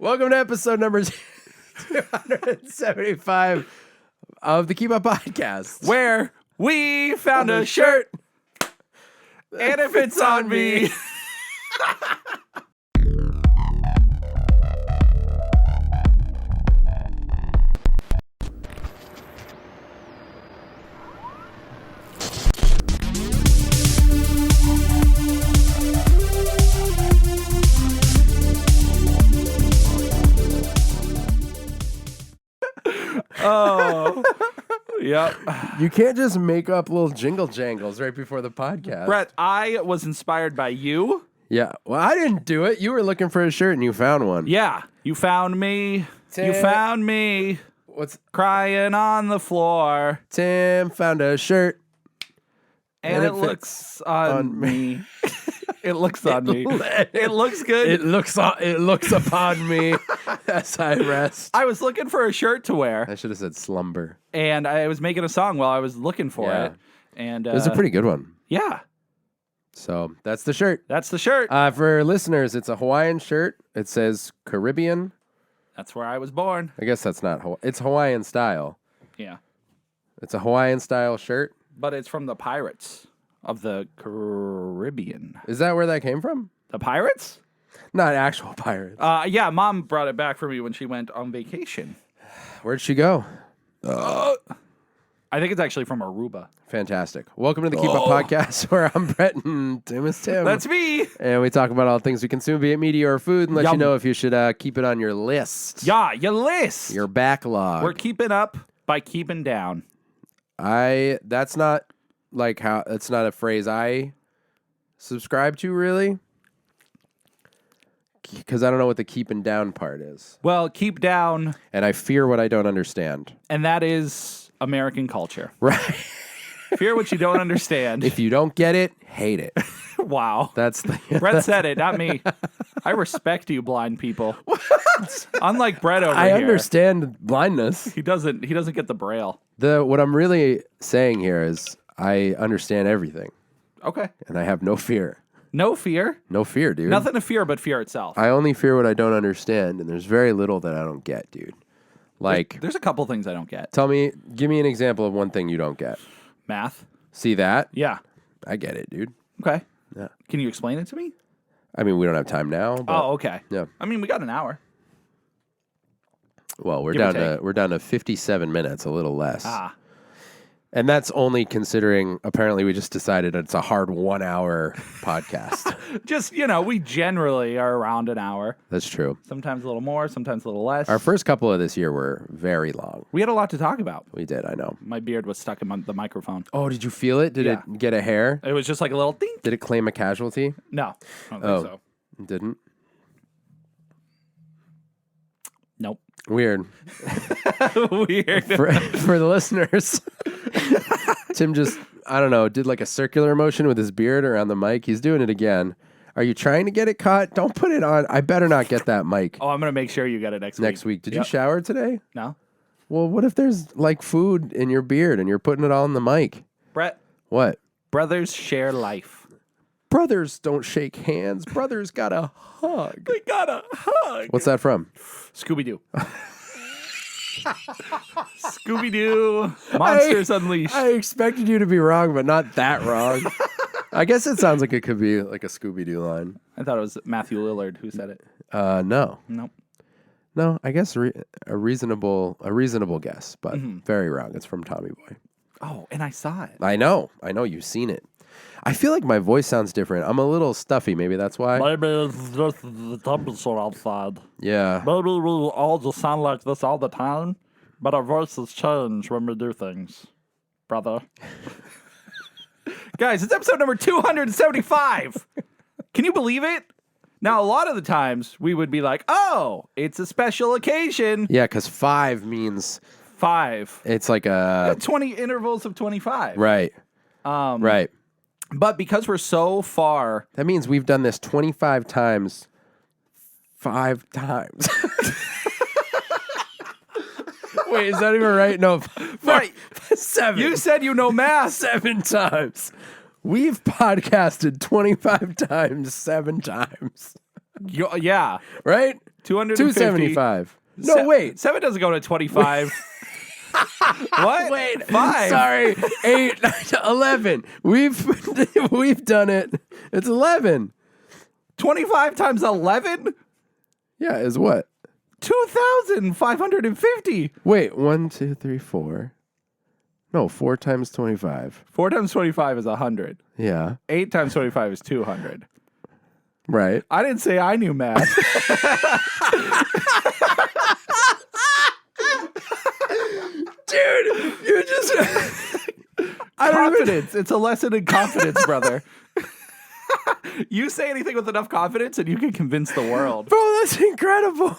Welcome to episode number 275 of the Keep Up Podcast, where we found a shirt, and if it's on me. Oh, yep. You can't just make up little jingle jangles right before the podcast. Brett, I was inspired by you. Yeah. Well, I didn't do it. You were looking for a shirt and you found one. Yeah, you found me. You found me. What's crying on the floor? Tim found a shirt. And it looks on me. It looks on me. It looks good. It looks upon me as I rest. I was looking for a shirt to wear. I should have said slumber. And I was making a song while I was looking for it. And it was a pretty good one. Yeah. So that's the shirt. That's the shirt. For listeners, it's a Hawaiian shirt. It says Caribbean. That's where I was born. I guess that's not it's Hawaiian style. Yeah. It's a Hawaiian style shirt. But it's from the Pirates of the Caribbean. Is that where that came from? The Pirates? Not actual pirates. Yeah, Mom brought it back for me when she went on vacation. Where'd she go? I think it's actually from Aruba. Fantastic. Welcome to the Keep Up Podcast, where I'm Brett and Tim is Tim. That's me. And we talk about all things we consume, be it media or food, and let you know if you should keep it on your list. Yeah, your list. Your backlog. We're keeping up by keeping down. That's not that's not a phrase I subscribe to, really. Because I don't know what the keeping down part is. Well, keep down. And I fear what I don't understand. And that is American culture. Right. Fear what you don't understand. If you don't get it, hate it. Wow. That's the Brett said it, not me. I respect you, blind people. What? Unlike Brett over here. I understand blindness. He doesn't get the braille. What I'm really saying here is I understand everything. Okay. And I have no fear. No fear? No fear, dude. Nothing to fear but fear itself. I only fear what I don't understand, and there's very little that I don't get, dude. There's a couple things I don't get. Give me an example of one thing you don't get. Math. See that? Yeah. I get it, dude. Okay. Yeah. Can you explain it to me? I mean, we don't have time now. But, oh, okay. Yeah. I mean, we got an hour. Well, we're down to 57 minutes, a little less. Ah. And that's only considering, apparently, we just decided it's a hard 1 hour podcast. Just, we generally are around an hour. That's true. Sometimes a little more, sometimes a little less. Our first couple of this year were very long. We had a lot to talk about. We did, I know. My beard was stuck in the microphone. Oh, did you feel it? Did it get a hair? It was just like a little ding. Did it claim a casualty? No, I don't think so. It didn't? Nope. Weird. Weird. For the listeners, Tim just, I don't know, did like a circular motion with his beard around the mic. He's doing it again. Are you trying to get it caught? Don't put it on. I better not get that mic. Oh, I'm going to make sure you get it next week. Next week. Did you shower today? No. Well, what if there's like food in your beard and you're putting it all in the mic? Brett. What? Brothers share life. Brothers don't shake hands. Brothers got a hug. They got a hug. What's that from? Scooby-Doo. Scooby-Doo. Monsters Unleashed. I expected you to be wrong, but not that wrong. I guess it sounds like it could be like a Scooby-Doo line. I thought it was Matthew Lillard who said it. No. Nope. No, I guess a reasonable guess, but very wrong. It's from Tommy Boy. Oh, and I saw it. I know. You've seen it. I feel like my voice sounds different. I'm a little stuffy. Maybe that's why. Maybe it's just the temperature outside. Yeah. Maybe we all just sound like this all the time, but our voices change when we do things, brother. Guys, it's episode number 275. Can you believe it? Now, a lot of the times we would be like, oh, it's a special occasion. Yeah, because 5 means... 5. It's like a... 20 intervals of 25. Right. Right. But because we're so far... That means we've done this 25 times, 5 times. Wait, is that even right? No. Right. 7. You said you know math. 7 times. We've podcasted 25 times, 7 times. Yeah. Right? 250. 275. No, wait. 7 doesn't go to 25. What? Wait. 5. Sorry. 8, 11. We've done it. It's 11. 25 times 11? Yeah, is what? 2,550. Wait, 1, 2, 3, 4. No, 4 times 25. 4 times 25 is 100. Yeah. 8 times 25 is 200. Right. I didn't say I knew math. Dude, you just Confidence. It's a lesson in confidence, brother. You say anything with enough confidence and you can convince the world. Bro, that's incredible.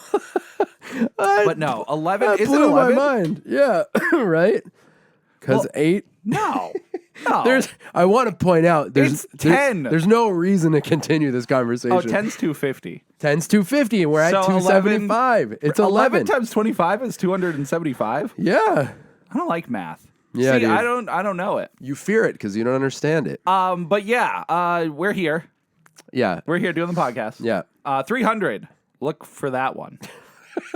But no, 11 That is it blew 11? my mind. Yeah, right? Because Well, 8. No. No. I want to point out It's 10. There's no reason to continue this conversation. 10's 250. 10's 250 and we're at So 275. It's 11. times 25 is 275. Yeah. I don't like math. Yeah, See, dude. I don't know it. You fear it because you don't understand it. But yeah, we're here. Yeah. We're here doing the podcast. Yeah. 300. Look for that one.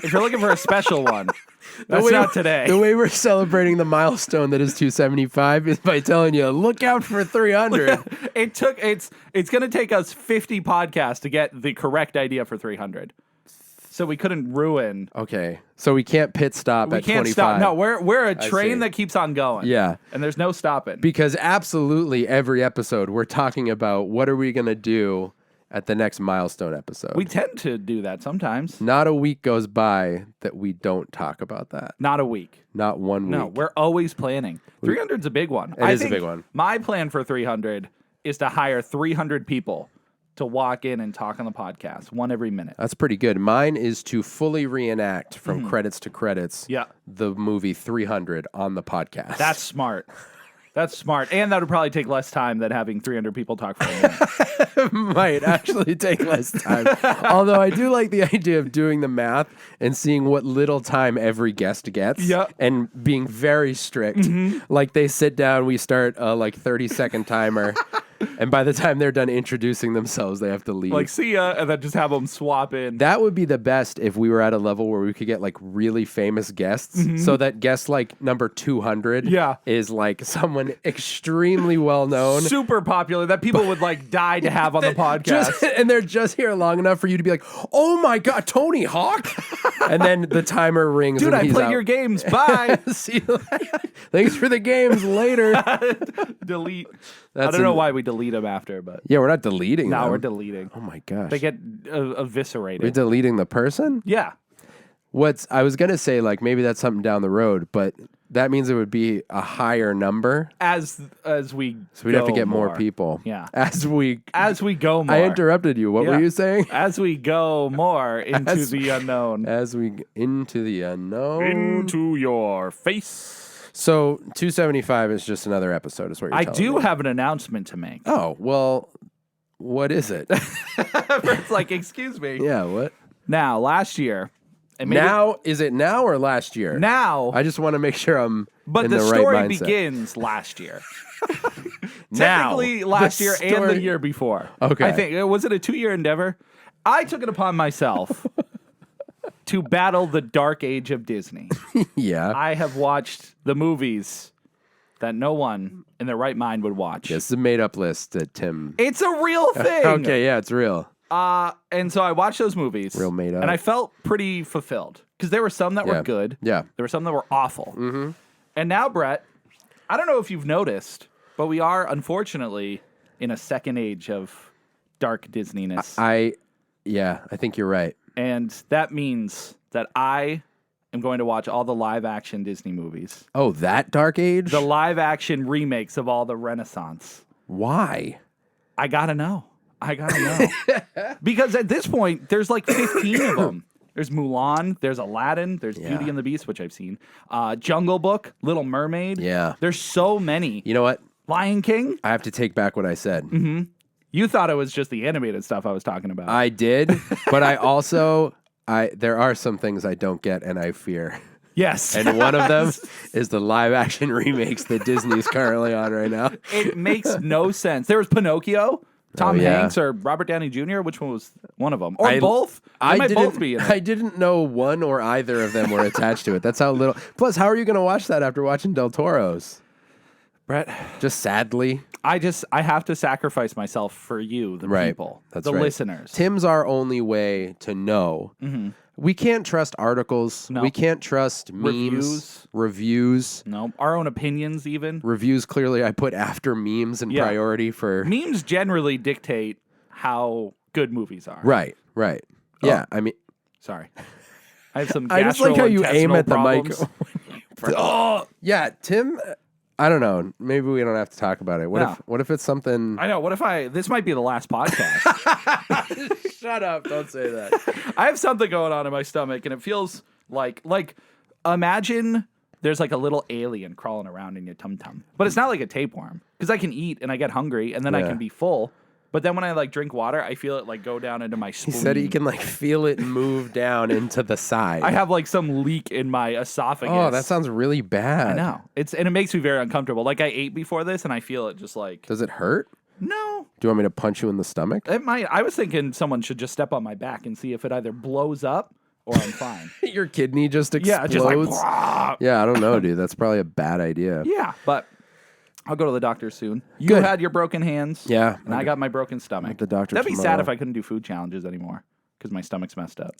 If you're looking for a special one, that's way- not today. The way we're celebrating the milestone that is 275 is by telling you, look out for 300. It's going to take us 50 podcasts to get the correct idea for 300. So we couldn't ruin. Okay. So we can't pit stop We at can't 25. stop. No, we're a see. train that keeps on going. Yeah. And there's no stopping. Because absolutely every episode we're talking about what are we going to do at the next milestone episode. We tend to do that sometimes. Not a week goes by that we don't talk about that. Not a week. Not 1 week. No, we're always planning. 300's a big one. It is a big one. My plan for 300 is to hire 300 people to walk in and talk on the podcast, one every minute. That's pretty good. Mine is to fully reenact from credits to credits Yeah. the movie 300 on the podcast. That's smart. That's smart. And that would probably take less time than having 300 people talk for a minute. might actually take less time. Although I do like the idea of doing the math and seeing what little time every guest gets. Yeah. And being very strict. Like they sit down, we start a 30-second timer. And by the time they're done introducing themselves, they have to leave. Like, see ya, and then just have them swap in. That would be the best if we were at a level where we could get really famous guests, so that guest number 200 Yeah. is someone extremely well known. Super popular that people would die to have on the podcast. And they're just here long enough for you to be like, oh my God, Tony Hawk. And then the timer rings. Dude, and I he's played out. your games. Bye. See you later. Thanks for the games later. Delete. That's I don't know why we delete them after, but Yeah, we're not deleting no, them. we're deleting. Oh my gosh. They get We're eviscerated. deleting the person? Yeah. I was going to say maybe that's something down the road, but that means it would be a higher number. As we So we'd have to get more people. Yeah. As we go more. I interrupted you. What Yeah. were you saying? As we go more into As- the unknown. As we into the unknown. Into your face. So 275 is just another episode, is what you're I telling do me. have an announcement to make. Oh, well, what is it? It's excuse me. Yeah, what? Now, last year. And maybe Now, is it now or last year? Now. I just want to make sure I'm But in the the story right mindset. begins last year. Now, Technically, last the year and story- the year before. Okay. I think. Was it a 2-year endeavor? I took it upon myself to battle the dark age of Disney. Yeah. I have watched the movies that no one in their right mind would watch. It's a made-up list that Tim... It's a real thing. Okay, yeah, it's real. And so I watched those movies. Real made up. And I felt pretty fulfilled. Because there were some that Yeah. were good. Yeah. There were some that were awful. Mm-hmm. And now, Brett, I don't know if you've noticed, but we are, unfortunately, in a second age of dark Disneyness. I think you're right. And that means that I am going to watch all the live-action Disney movies. Oh, that dark age? The live-action remakes of all the Renaissance. Why? I gotta know. Because at this point, there's 15 of them. There's Mulan, there's Aladdin, there's Yeah. Beauty and the Beast, which I've seen, Jungle Book, Little Mermaid. Yeah. There's so many. You know what? Lion King. I have to take back what I said. You thought it was just the animated stuff I was talking about. I did, but I also... there are some things I don't get and I fear. yes. And one of them is the live-action remakes that Disney's currently on right now. It makes no sense. There was Pinocchio. Tom yeah. Hanks or Robert Downey Jr.? Which one was one of them? Or I- both? They might both be in it. I didn't know one or either of them were attached to it. That's how little. Plus, how are you going to watch that after watching Del Toro's? Brett, Just sadly. I have to sacrifice myself for you, the Right. people, That's the right. listeners. Tim's our only way to know. We can't trust articles. No. We can't trust memes. Reviews. Reviews. No, our own opinions even. Reviews, clearly, I put after memes in Yeah. priority for. Memes generally dictate how good movies are. Right. Yeah, I mean. Sorry. I have some I just like how you aim gastrointestinal at the mic. problems. Oh, yeah, Tim. I don't know. Maybe we don't have to talk about it. What if it's something? I know. What if this might be the last podcast? Shut up! Don't say that. I have something going on in my stomach, and it feels like imagine there's like a little alien crawling around in your tum tum, but it's not like a tapeworm because I can eat and I get hungry and then I Yeah. can be full. But then when I like drink water, I feel it like go down into my He spleen. said he can like feel it move down into the side. I have like some leak in my esophagus. Oh, that sounds really bad. I know. And it makes me very uncomfortable. Like I ate before this and I feel it just like Does it hurt? no. Do you want me to punch you in the stomach? It might. I was thinking someone should just step on my back and see if it either blows up or I'm fine. Your kidney just explodes. Yeah, just like "Wah." Yeah, I don't know, dude. That's probably a bad idea. Yeah, but I'll go to the doctor soon. You Good. had your broken hands. Yeah. And I got my broken stomach. at the doctor That'd be sad tomorrow. if I couldn't do food challenges anymore because my stomach's messed up.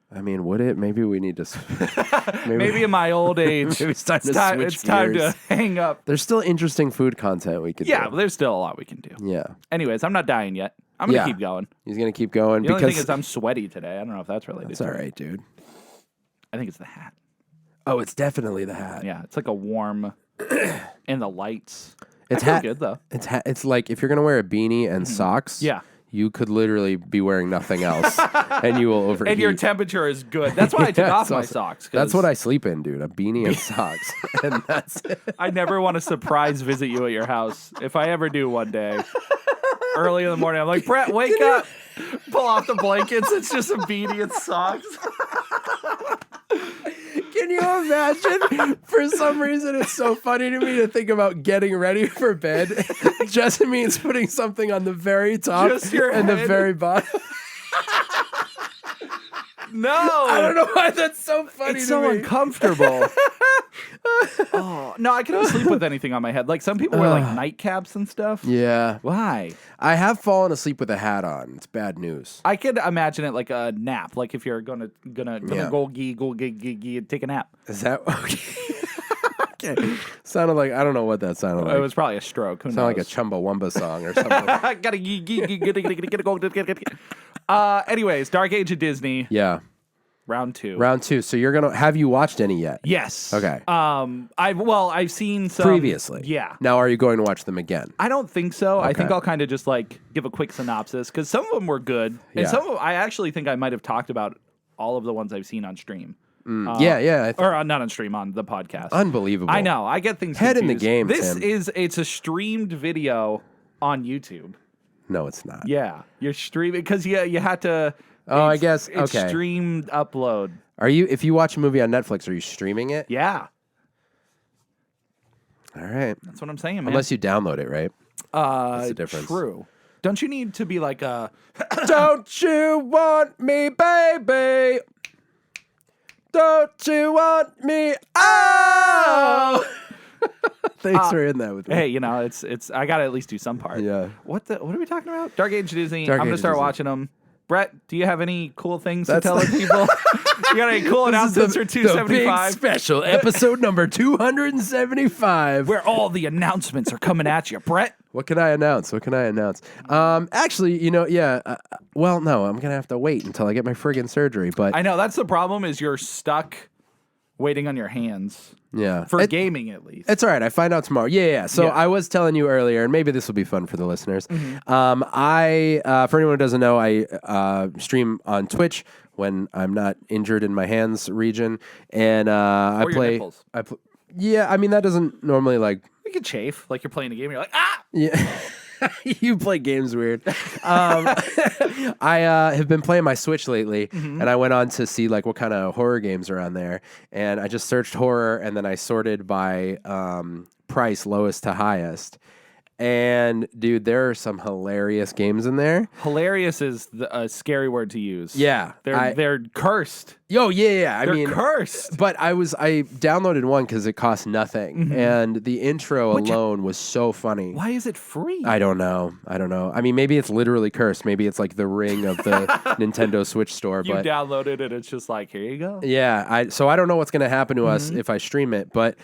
I mean, would it? Maybe we need to. Maybe in my old age, Maybe it's time to switch it's time to gears. hang up. There's still interesting food content we could Yeah, do. but there's still a lot we can do. Yeah. Anyways, I'm not dying yet. I'm going to Yeah. keep going. He's going to keep going The only thing because. is I'm sweaty today. I don't know if that's related It's to all it. right, dude. I think it's the hat. Oh, it's definitely the hat. Yeah, it's like a warm and the lights. It's I feel hat. good though. It's like if you're going to wear a beanie and socks. Yeah. You could literally be wearing nothing else, and you will overheat. And your temperature is good. That's why I took Yeah, off it's my awesome. socks. 'Cause That's what I sleep in, dude. A beanie and socks, and that's it. I never want to surprise visit you at your house. If I ever do one day, early in the morning, I'm like, Brett, wake up. Pull off the blankets. It's just a beanie and socks. Can you imagine? For some reason, it's so funny to me to think about getting ready for bed just means putting something on the very top Just your and the head. very bottom. No. I don't know why that's so funny It's to so me. uncomfortable. Oh, no, I couldn't sleep with anything on my head. Like some people wear like nightcaps and stuff. Yeah, Why? I have fallen asleep with a hat on. It's bad news. I could imagine it like a nap. Like if you're gonna Yeah. go gee, take a nap. Is that okay? Okay. Sounded like I don't know what that sounded like. It was probably a stroke. Who Sounded like a knows? Chumbawamba song or something. Gotta go. Anyways, Dark Age of Disney, Yeah. round 2. Round 2. So you're gonna have you watched any yet? Yes. Okay. I've seen some Previously. Yeah. Now are you going to watch them again? I don't think so. I think Okay. I'll kind of just like give a quick synopsis because some of them were good, and Yeah. some of them, I actually think I might have talked about all of the ones I've seen on stream. Yeah. Or not on stream, on the podcast. Unbelievable. I know. I get things Head in the confused. game, This Tim. it's a streamed video on YouTube. No, it's not. Yeah, you're streaming because you had to. Oh, I it's- guess- it's okay. streamed upload. Are you? If you watch a movie on Netflix, are you streaming it? Yeah, All right. that's what I'm saying, man. Unless you download it, right? That's the difference. True. Don't you need to be like a? Don't you want me, baby? Don't you want me? Oh! Thanks for in that with me. Hey, you know, it's. I gotta at least do some part. Yeah. What are we talking about? Dark Age Disney. Dark I'm gonna Age start Disney. watching them. Brett, do you have any cool things That's to tell the people? You got any cool announcements for The big 275? special episode number 275. Where all the announcements are coming at you, Brett. What can I announce? Actually, well, no, I'm gonna have to wait until I get my friggin' surgery. But I know that's the problem. Is you're stuck waiting on your hands yeah, for gaming at least. It's all right. I find out tomorrow. Yeah. So Yeah. I was telling you earlier, and maybe this will be fun for the listeners. Mm-hmm. For anyone who doesn't know, I stream on Twitch when I'm not injured in my hands region, and I Or your play. nipples. Yeah, I mean that doesn't normally like. You could chafe like you're playing a game. And you're like, ah. Yeah. You play games weird. I have been playing my Switch lately, and I went on to see like what kind of horror games are on there, and I just searched horror, and then I sorted by price, lowest to highest. And dude, there are some hilarious games in there. Hilarious is a scary word to use. Yeah, they're cursed. Yo, yeah. They're cursed. But I downloaded one because it cost nothing, and the intro alone was so funny. Why is it free? I don't know. I mean, maybe it's literally cursed. Maybe it's like the ring of the Nintendo Switch store. You but downloaded it, it's just like, here you go. yeah, so I don't know what's gonna happen to us if I stream it, but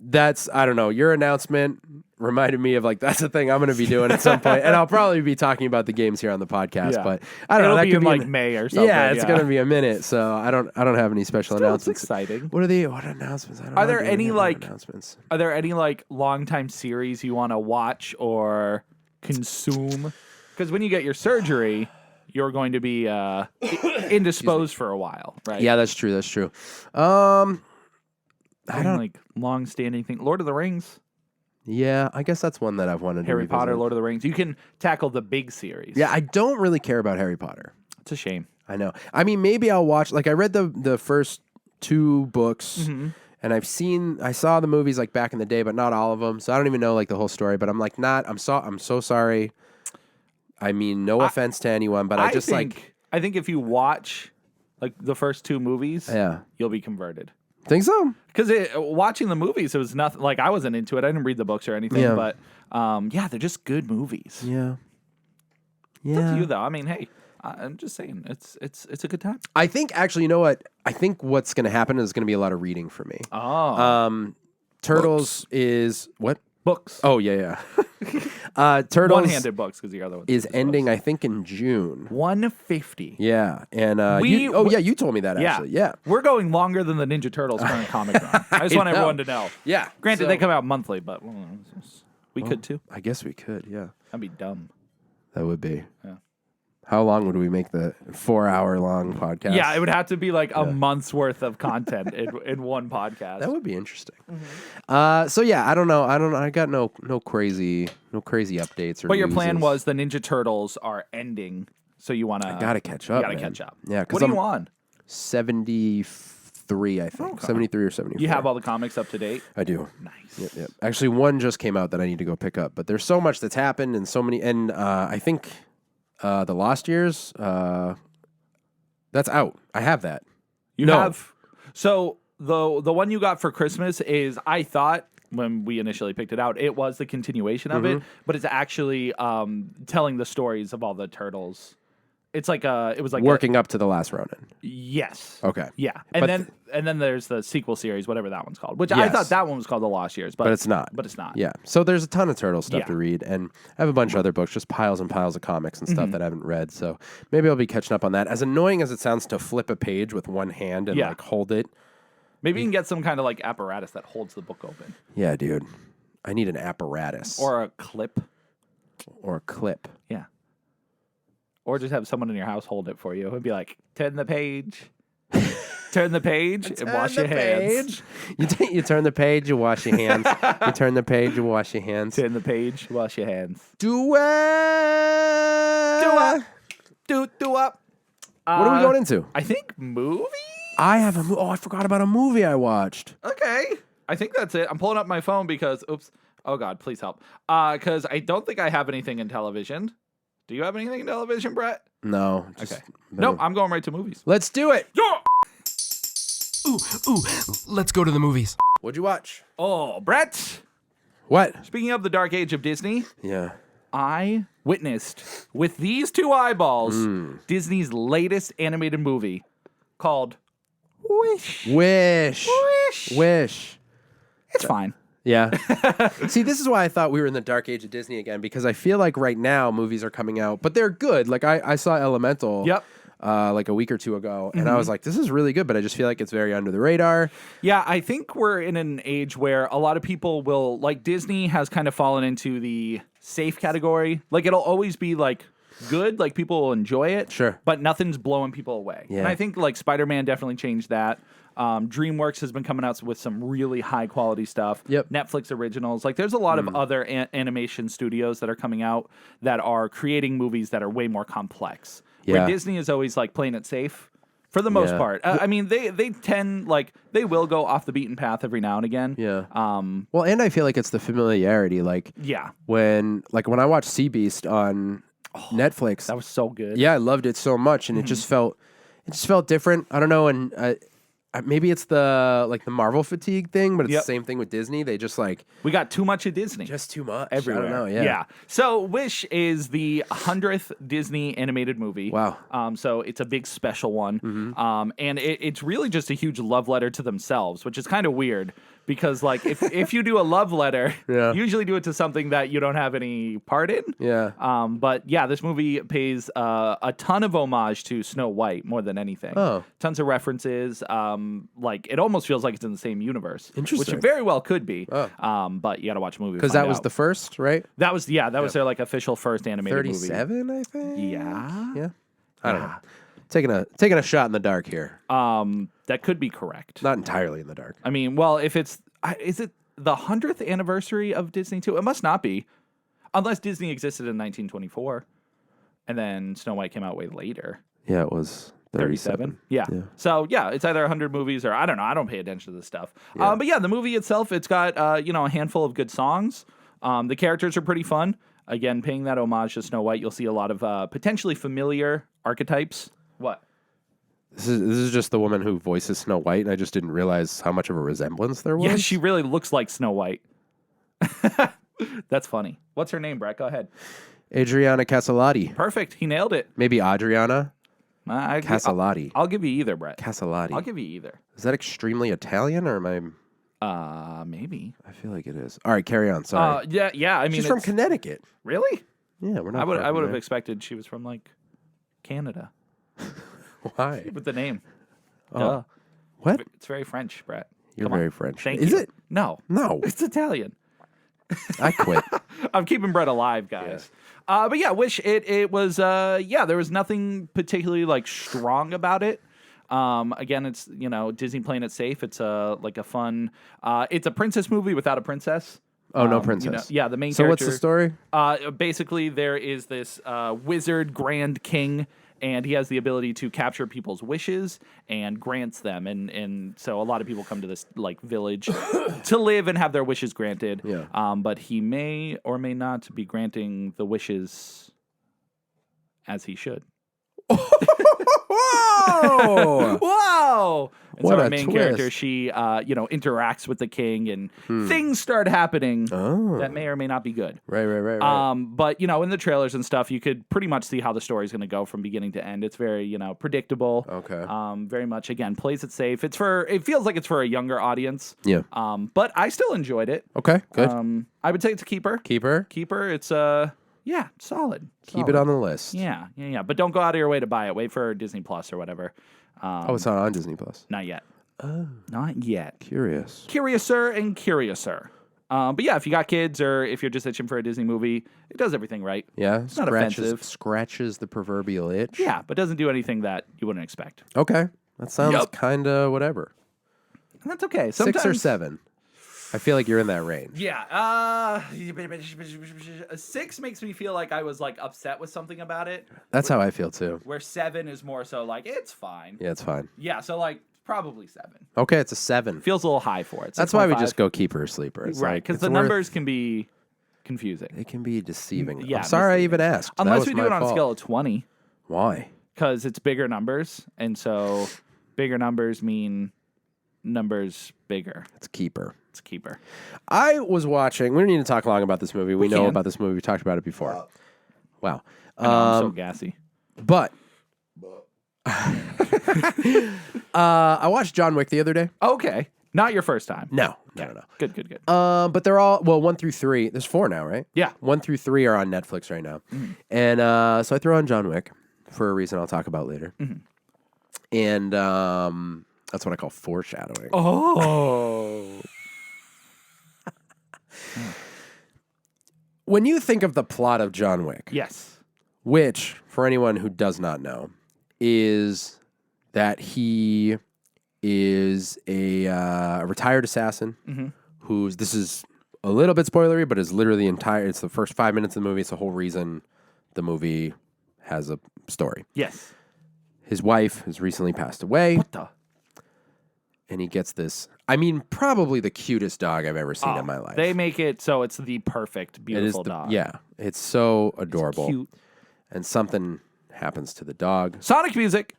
that's I don't know. Your announcement reminded me of like that's the thing I'm going to be doing at some point, and I'll probably be talking about the games here on the podcast. Yeah. But I don't know. It'll That be could in be like May or something. Yeah, it's going to be a minute, so I don't have any special Still, announcements. it's exciting. What announcements? I don't Are know, there dude. any I don't have announcements? Are there any like longtime series you want to watch or consume? Because when you get your surgery, you're going to be indisposed for a while, right? Yeah, that's true. I don't like long-standing thing. Lord of the Rings, Yeah, I guess that's one that I've wanted to Harry revisit. Potter, Lord of the Rings. You can tackle the big series. Yeah, I don't really care about Harry Potter. It's a shame. I know. I mean, maybe I'll watch. Like, I read the first 2 books, and I saw the movies like back in the day, but not all of them. So I don't even know like the whole story. But I'm like, I'm so sorry. I mean, no offense to anyone, but I think if you watch like the first 2 movies, you'll be converted. Think so? Because watching the movies, it was nothing. Like I wasn't into it. I didn't read the books or anything. But they're just good movies. Yeah. It's up to you though. I mean, hey. I'm just saying, it's a good time. I think actually, you know what? I think what's going to happen is going to be a lot of reading for me. Oh, Turtles books. is what? Books. Oh yeah. Turtles One-handed books because the other one is ending. I think in June. 150. Yeah, and you told me that actually. Yeah, we're going longer than the Ninja Turtles current comic run. I just want everyone to know. Yeah. Granted, they come out monthly, but we could too. I guess we could. Yeah, That'd be dumb. that would be. Yeah. How long would we make the 4-hour-long podcast? Yeah, it would have to be like a month's worth of content in one podcast. That would be interesting. So yeah, I don't know. I got no crazy updates. Or But your plan newses. was the Ninja Turtles are ending, so you want to. I gotta catch up. You gotta man. catch up. Yeah, What are you on? 73, I think. 73 or 74. You have all the comics up to date. I do. Nice. Yep. Actually, one just came out that I need to go pick up. But there's so much that's happened, and so many. And I think the Lost Years, that's out. I have that. You have. So the one you got for Christmas is, I thought when we initially picked it out, it was the continuation of it, but it's actually telling the stories of all the turtles. It's like it was like working up to the Last Ronin. Yes. Okay. Yeah, and then there's the sequel series, whatever that one's called, which I thought that one was called The Lost Years, but it's not. But it's not. Yeah. So there's a ton of turtle stuff to read, and I have a bunch of other books, just piles and piles of comics and stuff that I haven't read. So maybe I'll be catching up on that. As annoying as it sounds to flip a page with one hand and like hold it. Maybe you can get some kind of like apparatus that holds the book open. Yeah, dude. I need an apparatus. Or a clip. Or a clip. Yeah. Or just have someone in your house hold it for you and be like, turn the page. Turn the page and wash your hands. You turn the page, you wash your hands. You turn the page, you wash your hands. Turn the page, wash your hands. Do up. Do up. What are we going into? I think movie? I have a movie. Oh, I forgot about a movie I watched. Okay. I think that's it. I'm pulling up my phone because, oops. Oh, God, please help. Because I don't think I have anything in television. Do you have anything in television, Brett? No. Okay. Nope, I'm going right to movies. Let's do it. Yeah. Ooh, let's go to the movies. What'd you watch? Oh, Brett. What? Speaking of the dark age of Disney, Yeah. I witnessed with these 2 eyeballs Disney's latest animated movie called Wish. Wish. It's fine. Yeah. See, this is why I thought we were in the dark age of Disney again, because I feel like right now movies are coming out, but they're good. Like I saw Elemental like a week or 2 ago, and I was like, this is really good, but I just feel like it's very under the radar. Yeah, I think we're in an age where a lot of people will, like Disney has kind of fallen into the safe category. Like it'll always be like good, like people will enjoy it. Sure. But nothing's blowing people away. Yeah. And I think like Spider-Man definitely changed that. DreamWorks has been coming out with some really high quality stuff. Yep. Netflix originals. Like there's a lot of other animation studios that are coming out that are creating movies that are way more complex. Yeah. Where Disney is always like playing it safe for the most Yeah. part. I mean, they tend they will go off the beaten path every now and again. Yeah. Well, and I feel like it's the familiarity. Yeah, when I watched Sea Beast on Netflix, that was so good. yeah, I loved it so much, and it just felt different. I don't know, and maybe it's the Marvel fatigue thing, but it's Yep. the same thing with Disney. They just We got too much of Disney. just too much Everywhere. I don't know. Yeah. So Wish is the 100th Disney animated movie. Wow. So it's a big special one. And it's really just a huge love letter to themselves, which is kind of weird because if you do a love letter, Yeah. usually do it to something that you don't have any part in. Yeah. But yeah, this movie pays a ton of homage to Snow White more than anything. Oh. Tons of references. It almost feels like it's in the same universe. Interesting. Which it very well could be. Oh. But you got to watch the movie Because to find that was out. the first, right? That was their official first animated movie. 37, I think. Yeah. Yeah. I don't know. Taking a shot in the dark here. That could be correct. Not entirely in the dark. I mean, well, if it's is it the 100th anniversary of Disney too? It must not be, unless Disney existed in 1924, and then Snow White came out way later. Yeah, it was 37. Yeah. So yeah, it's either 100 movies or I don't know. I don't pay attention to this stuff. But yeah, the movie itself, it's got a handful of good songs. The characters are pretty fun. Again, paying that homage to Snow White, you'll see a lot of potentially familiar archetypes. What? This is just the woman who voices Snow White, and I just didn't realize how much of a resemblance there was. Yeah, she really looks like Snow White. That's funny. What's her name, Brett? Go ahead. Adriana Casalati. Perfect. He nailed it. Maybe Adriana Casalati. Casalati. I'll give you either, Brett. Casalati. I'll give you either. Is that extremely Italian, or am I? Maybe. I feel like it is. All right, carry on. Sorry. Yeah. I mean, She's from Connecticut. Really? Yeah, we're not. I would have there. expected she was from Canada Why? with the name. Oh. Duh. What? It's very French, Brett. You're Come on. very French. Thank Is you. it? No. No. It's Italian. I quit. I'm keeping Brett alive, guys. But yeah, Wish it was there was nothing particularly strong about it. Again, it's Disney playing it safe. It's a fun it's a princess movie without a princess. Oh, no princess. The main So character. what's the story? Basically, there is this wizard grand king, and he has the ability to capture people's wishes and grants them. And so a lot of people come to this village to live and have their wishes granted. Yeah. But he may or may not be granting the wishes as he should. Whoa! Whoa! And What so our a main twist. character, she interacts with the king, and things start happening Oh. that may or may not be good. Right. But in the trailers and stuff, you could pretty much see how the story's going to go from beginning to end. It's very predictable. Okay. Very much again plays it safe. It feels like it's for a younger audience. Yeah. But I still enjoyed it. Okay. Good. I would say it's a keeper. Keeper. It's solid. Keep it on the list. Yeah. But don't go out of your way to buy it. Wait for Disney Plus or whatever. Oh, it's not on Disney Plus. Not yet. Oh. Not yet. Curious. Curiouser and curiouser. But yeah, if you got kids or if you're just itching for a Disney movie, it does everything right. Yeah. It's not offensive. Scratches the proverbial itch. Yeah, but doesn't do anything that you wouldn't expect. Okay. That sounds Yup. kind of whatever. And that's okay. 6 or 7. I feel like you're in that range. Yeah. 6 makes me feel like I was upset with something about it. That's how I feel too. Where 7 is more so it's fine. Yeah, it's fine. Yeah, so probably 7. Okay, it's a 7. Feels a little high for it. That's why we 6.5. just go keeper or sleeper. It's Right, like, because it's the worth- numbers can be confusing. It can be deceiving. Yeah, I'm sorry I misleading. even asked. That Unless was we do my it on a fault. scale of 20. Why? Because it's bigger numbers, and so bigger numbers mean numbers bigger. It's keeper. It's keeper. I was watching. We don't need to talk long about this movie. We know can. about this movie. We talked about it before. Wow. I know, I'm so gassy. But I watched John Wick the other day. Okay, not your first time. No. Good. But they're all 1 through 3. There's 4 now, right? Yeah. 1 through 3 are on Netflix right now, and so I threw on John Wick for a reason I'll talk about later. And that's what I call foreshadowing. Oh. When you think of the plot of John Wick, Yes. which, for anyone who does not know, is that he is a retired assassin this is a little bit spoilery, but is literally it's the first 5 minutes of the movie. It's the whole reason the movie has a story. Yes. his wife has recently passed away. What the? And he gets this, I mean, probably the cutest dog I've ever seen in my life. They make it so it's the perfect, beautiful dog. Yeah, it's so adorable. Cute. And something happens to the dog. Sonic music.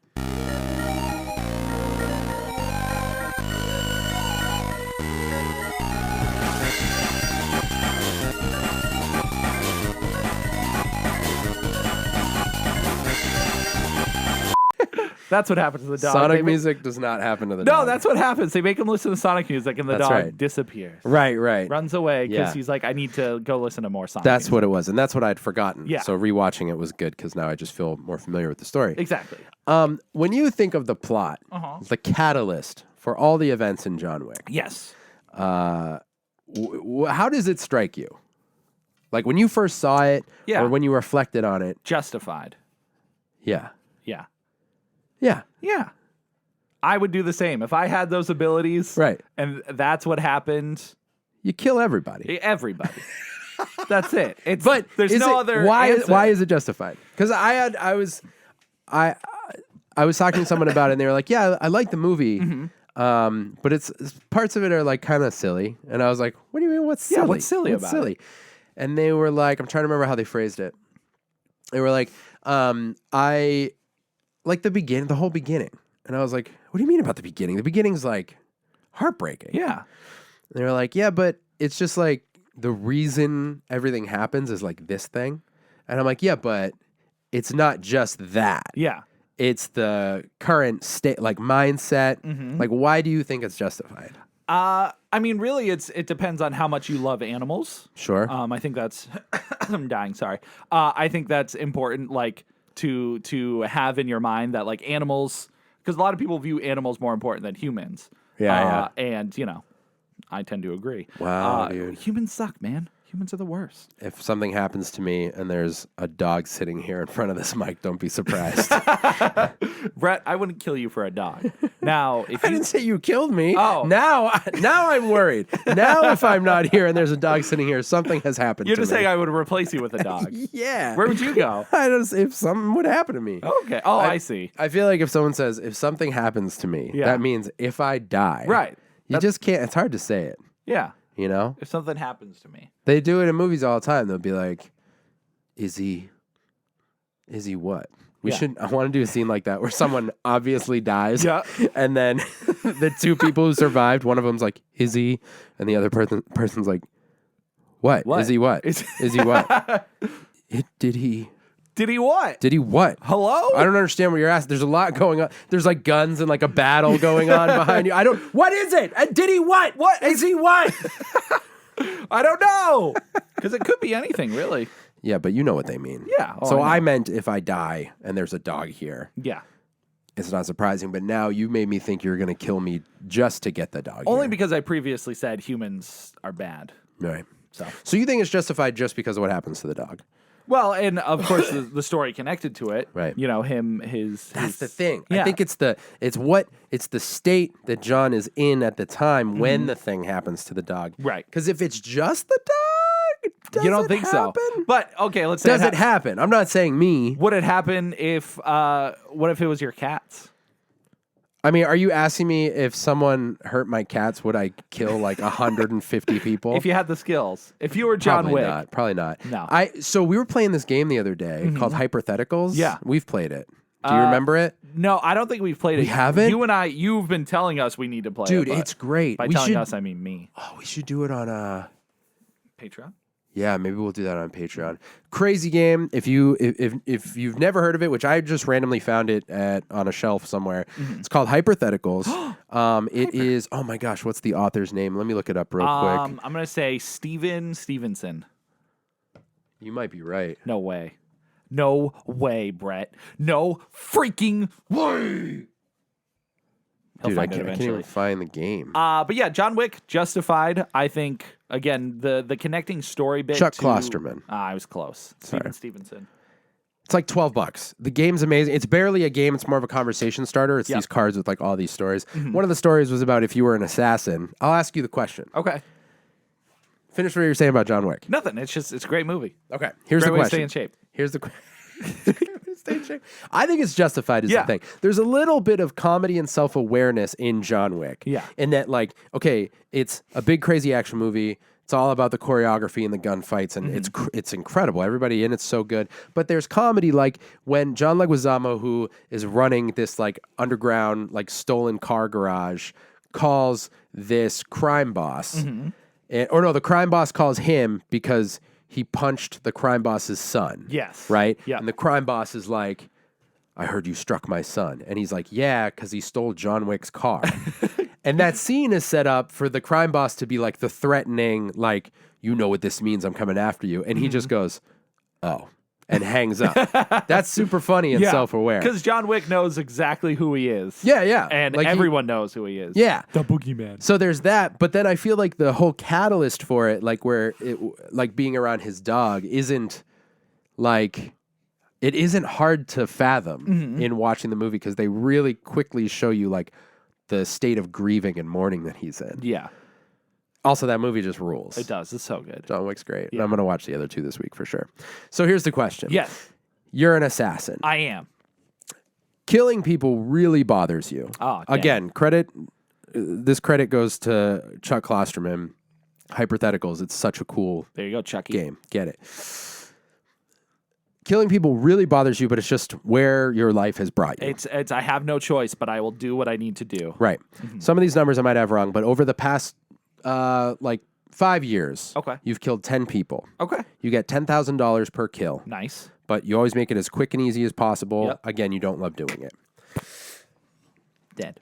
That's what happens to the dog. Sonic music does not happen to the dog. No, that's what happens. They make him listen to Sonic music, and the dog right. disappears. Right. Runs away because Yeah. he's like, I need to go listen to more Sonic That's music. what it was, and that's what I'd forgotten. Yeah. So rewatching it was good because now I just feel more familiar with the story. Exactly. When you think of the plot, the catalyst for all the events in John Wick, Yes. how does it strike you? Like when you first saw it, Yeah. or when you reflected on it? Justified. Yeah. Yeah. Yeah. Yeah. I would do the same. If I had those abilities, Right. and that's what happened, You kill everybody. everybody. That's it. It's But there's is no it- other Why answer. is it justified? Because I was talking to someone about it, and they were like, "Yeah, I like the movie, but it's parts of it are like kind of silly." And I was like, "What do you mean? What's silly? Yeah, what's silly about it?" And they were like, "I'm trying to remember how they phrased it." They were like, "I like the whole beginning," and I was like, "What do you mean about the beginning? The beginning's like heartbreaking." Yeah. And they were like, "Yeah, but it's just like the reason everything happens is like this thing," and I'm like, "Yeah, but it's not just that." Yeah. It's the current state, like mindset. Like, why do you think it's justified? I mean, really, it depends on how much you love animals. Sure. I think that's. I'm dying. Sorry. I think that's important. Like to have in your mind that like animals, because a lot of people view animals more important than humans. Yeah. And I tend to agree. Wow, dude. Humans suck, man. Humans are the worst. If something happens to me and there's a dog sitting here in front of this mic, don't be surprised. Brett, I wouldn't kill you for a dog. Now, if I you didn't say you killed me. Oh. Now I'm worried. Now, if I'm not here and there's a dog sitting here, something has happened you're to just me. saying I would replace you with a dog. Yeah. Where would you go? If something would happen to me. Okay. Oh, I see. I feel like if someone says, if something happens to me, Yeah. that means if I die. Right. You just can't, it's hard to say it, Yeah. you know? If something happens to me. They do it in movies all the time. They'll be like, is he what? I want to do a scene like that where someone obviously dies. Yeah. And then the two people who survived, one of them's like, is he? And the other person's like, what? What? Is he what? Is he what? Did he Did he what? Hello? I don't understand what you're asking. There's a lot going on. There's like guns and like a battle going on behind you. What is it? Did he what? What? Is he what? I don't know. Because it could be anything, really. Yeah, but you know what they mean. Yeah. Oh, So I I meant if I die and there's a dog here, Yeah. it's not surprising. But now you made me think you're going to kill me just to get the dog Only here. because I previously said humans are bad. Right. So you think it's justified just because of what happens to the dog? Well, and of course the story connected to it. Right. You know, his That's the thing. Yeah. I think it's the state that John is in at the time when the thing happens to the dog. Right. Because if it's just the dog, does You don't it think so? happen? But okay, let's say Does it happen? I'm not saying me. Would it happen if what if it was your cats? I mean, are you asking me if someone hurt my cats, would I kill like 150 people? If you had the skills. If you were John Probably Wick. not. Probably not. No. So we were playing this game the other day called Hypotheticals. Yeah. We've played it. Do you remember it? No, I don't think we've played it. We haven't? You've been telling us we need to play Dude, it. but it's great. By We telling should, us, I mean me. oh, we should do it on Patreon? yeah, maybe we'll do that on Patreon. Crazy game. If you've never heard of it, which I just randomly found it on a shelf somewhere, it's called Hypotheticals. It is. Oh my gosh, what's the author's name? Let me look it up real quick. I'm gonna say Steven Stevenson. You might be right. No way. No way, Brett. No freaking way. He'll Dude, I find it can't eventually. even find the game. But yeah, John Wick, Justified. I think again the connecting story bit. Chuck to, Klosterman. I was close. Steven Stevenson. It's like $12. The game's amazing. It's barely a game. It's more of a conversation starter. It's these cards with like all these stories. One of the stories was about if you were an assassin. I'll ask you the question. Okay. Finish what you were saying about John Wick. Nothing. It's a great movie. Okay. Here's Great the way to stay question. in shape. Here's the question. stage shame. I think it's justified is the thing. There's a little bit of comedy and self-awareness in John Wick. Yeah. In that, like, okay, it's a big, crazy action movie. It's all about the choreography and the gunfights, and it's incredible. Everybody in it's so good. But there's comedy, like when John Leguizamo, who is running this like underground, like stolen car garage, calls this crime boss, or no, the crime boss calls him because he punched the crime boss's son. Yes. Right? Yeah. And the crime boss is like, I heard you struck my son. And he's like, yeah, because he stole John Wick's car. And that scene is set up for the crime boss to be like the threatening, like, you know what this means, I'm coming after you. And he just goes, oh, and hangs up. That's super funny and self-aware. Because John Wick knows exactly who he is. Yeah, yeah. And like everyone knows who he is. Yeah. The boogeyman. So there's that, but then I feel like the whole catalyst for it, like where it, like being around his dog isn't like, it isn't hard to fathom in watching the movie because they really quickly show you like the state of grieving and mourning that he's in. Yeah. Also, that movie just rules. It does. It's so good. John Wick's great. And I'm going to watch the other two this week for sure. So here's the question. Yes. You're an assassin. I am. Killing people really bothers you. Oh, damn. Again, this credit goes to Chuck Klosterman. Hypotheticals. It's such a cool There you go, Chucky. game. Get it. Killing people really bothers you, but it's just where your life has brought you. It's I have no choice, but I will do what I need to do. Right. Some of these numbers I might have wrong, but over the past like 5 years, you've killed 10 people. Okay. You get $10,000 per kill. Nice. But you always make it as quick and easy as possible. Yep. Again, you don't love doing it. Dead.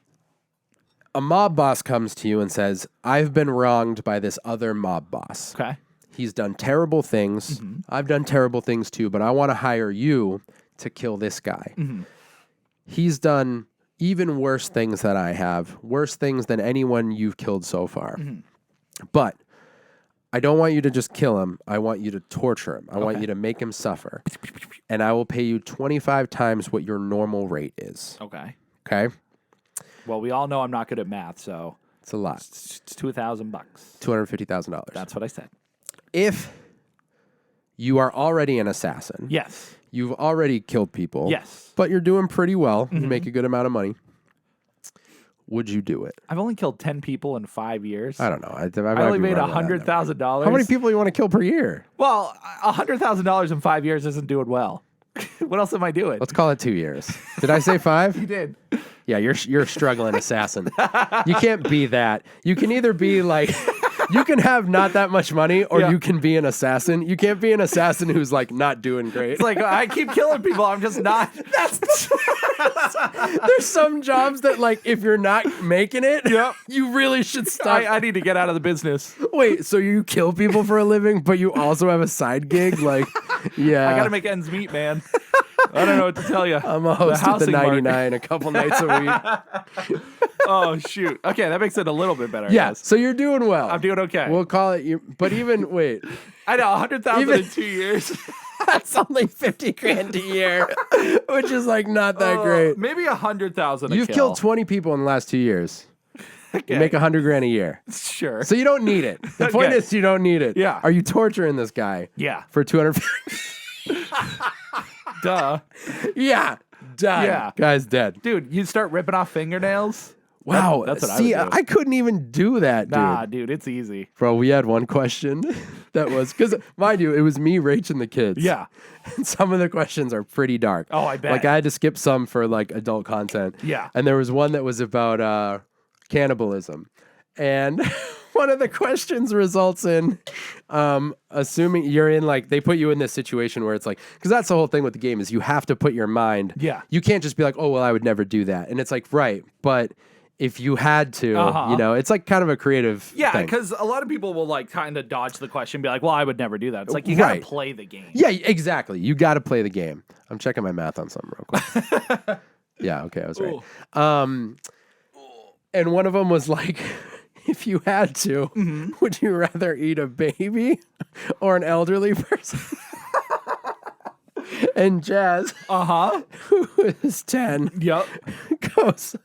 A mob boss comes to you and says, I've been wronged by this other mob boss. Okay. He's done terrible things. I've done terrible things too, but I want to hire you to kill this guy. He's done even worse things than I have, worse things than anyone you've killed so far. But I don't want you to just kill him. I want you to torture him. I want you to make him suffer. And I will pay you 25 times what your normal rate is. Okay. Okay? Well, we all know I'm not good at math, so It's a lot. it's $2,000. $250,000. That's what I said. If you are already an assassin, Yes. you've already killed people, Yes. but you're doing pretty well, you make a good amount of money, would you do it? I've only killed 10 people in 5 years. I don't know. I I only made $100,000. How many people do you want to kill per year? Well, $100,000 in 5 years isn't doing well. What else am I doing? Let's call it 2 years. Did I say 5? You did. Yeah, you're a struggling assassin. You can't be that. You can either be like, you can have not that much money, or you can be an assassin. You can't be an assassin who's like not doing great. It's like, I keep killing people. I'm just not. There's some jobs that like if you're not making it, you really should stop. I need to get out of the business. Wait, so you kill people for a living, but you also have a side gig? Like, yeah. I got to make ends meet, man. I don't know what to tell you. I'm a host at the 99 a couple nights a week. Oh, shoot. Okay, that makes it a little bit better. Yeah, so you're doing well. I'm doing okay. We'll call it you. But even, wait. I know, 100,000 in 2 years. That's only 50 grand a year, which is like not that great. Maybe 100,000 You've killed 20 people in the last 2 years. Okay. You make 100 grand a year. Sure. So you don't need it. The point Okay. is you don't need it. Yeah. Are you torturing this guy? Yeah. For 200? Duh. Yeah. Done. Yeah. Guy's dead. Dude, you start ripping off fingernails? Wow. That's what I See, would do. I couldn't even do that, dude. Nah, dude, it's easy. Bro, we had one question that was, because mind you, it was me, Rach, and the kids. Yeah. And some of the questions are pretty dark. Oh, I bet. Like I had to skip some for like adult content. Yeah. And there was one that was about cannibalism. And one of the questions results in assuming you're in like, they put you in this situation where it's like, because that's the whole thing with the game is you have to put your mind. Yeah. You can't just be like, oh, well, I would never do that. And it's like, right. But if you had to, you know, it's like kind of a creative Yeah, thing. because a lot of people will like kind of dodge the question and be like, well, I would never do that. It's like, you got to Right. play the game. Yeah, exactly. You got to play the game. I'm checking my math on something real quick. Yeah, okay, I was right. And one of them was like, if you had to, would you rather eat a baby or an elderly person? And Jazz, who is 10, Yep. goes,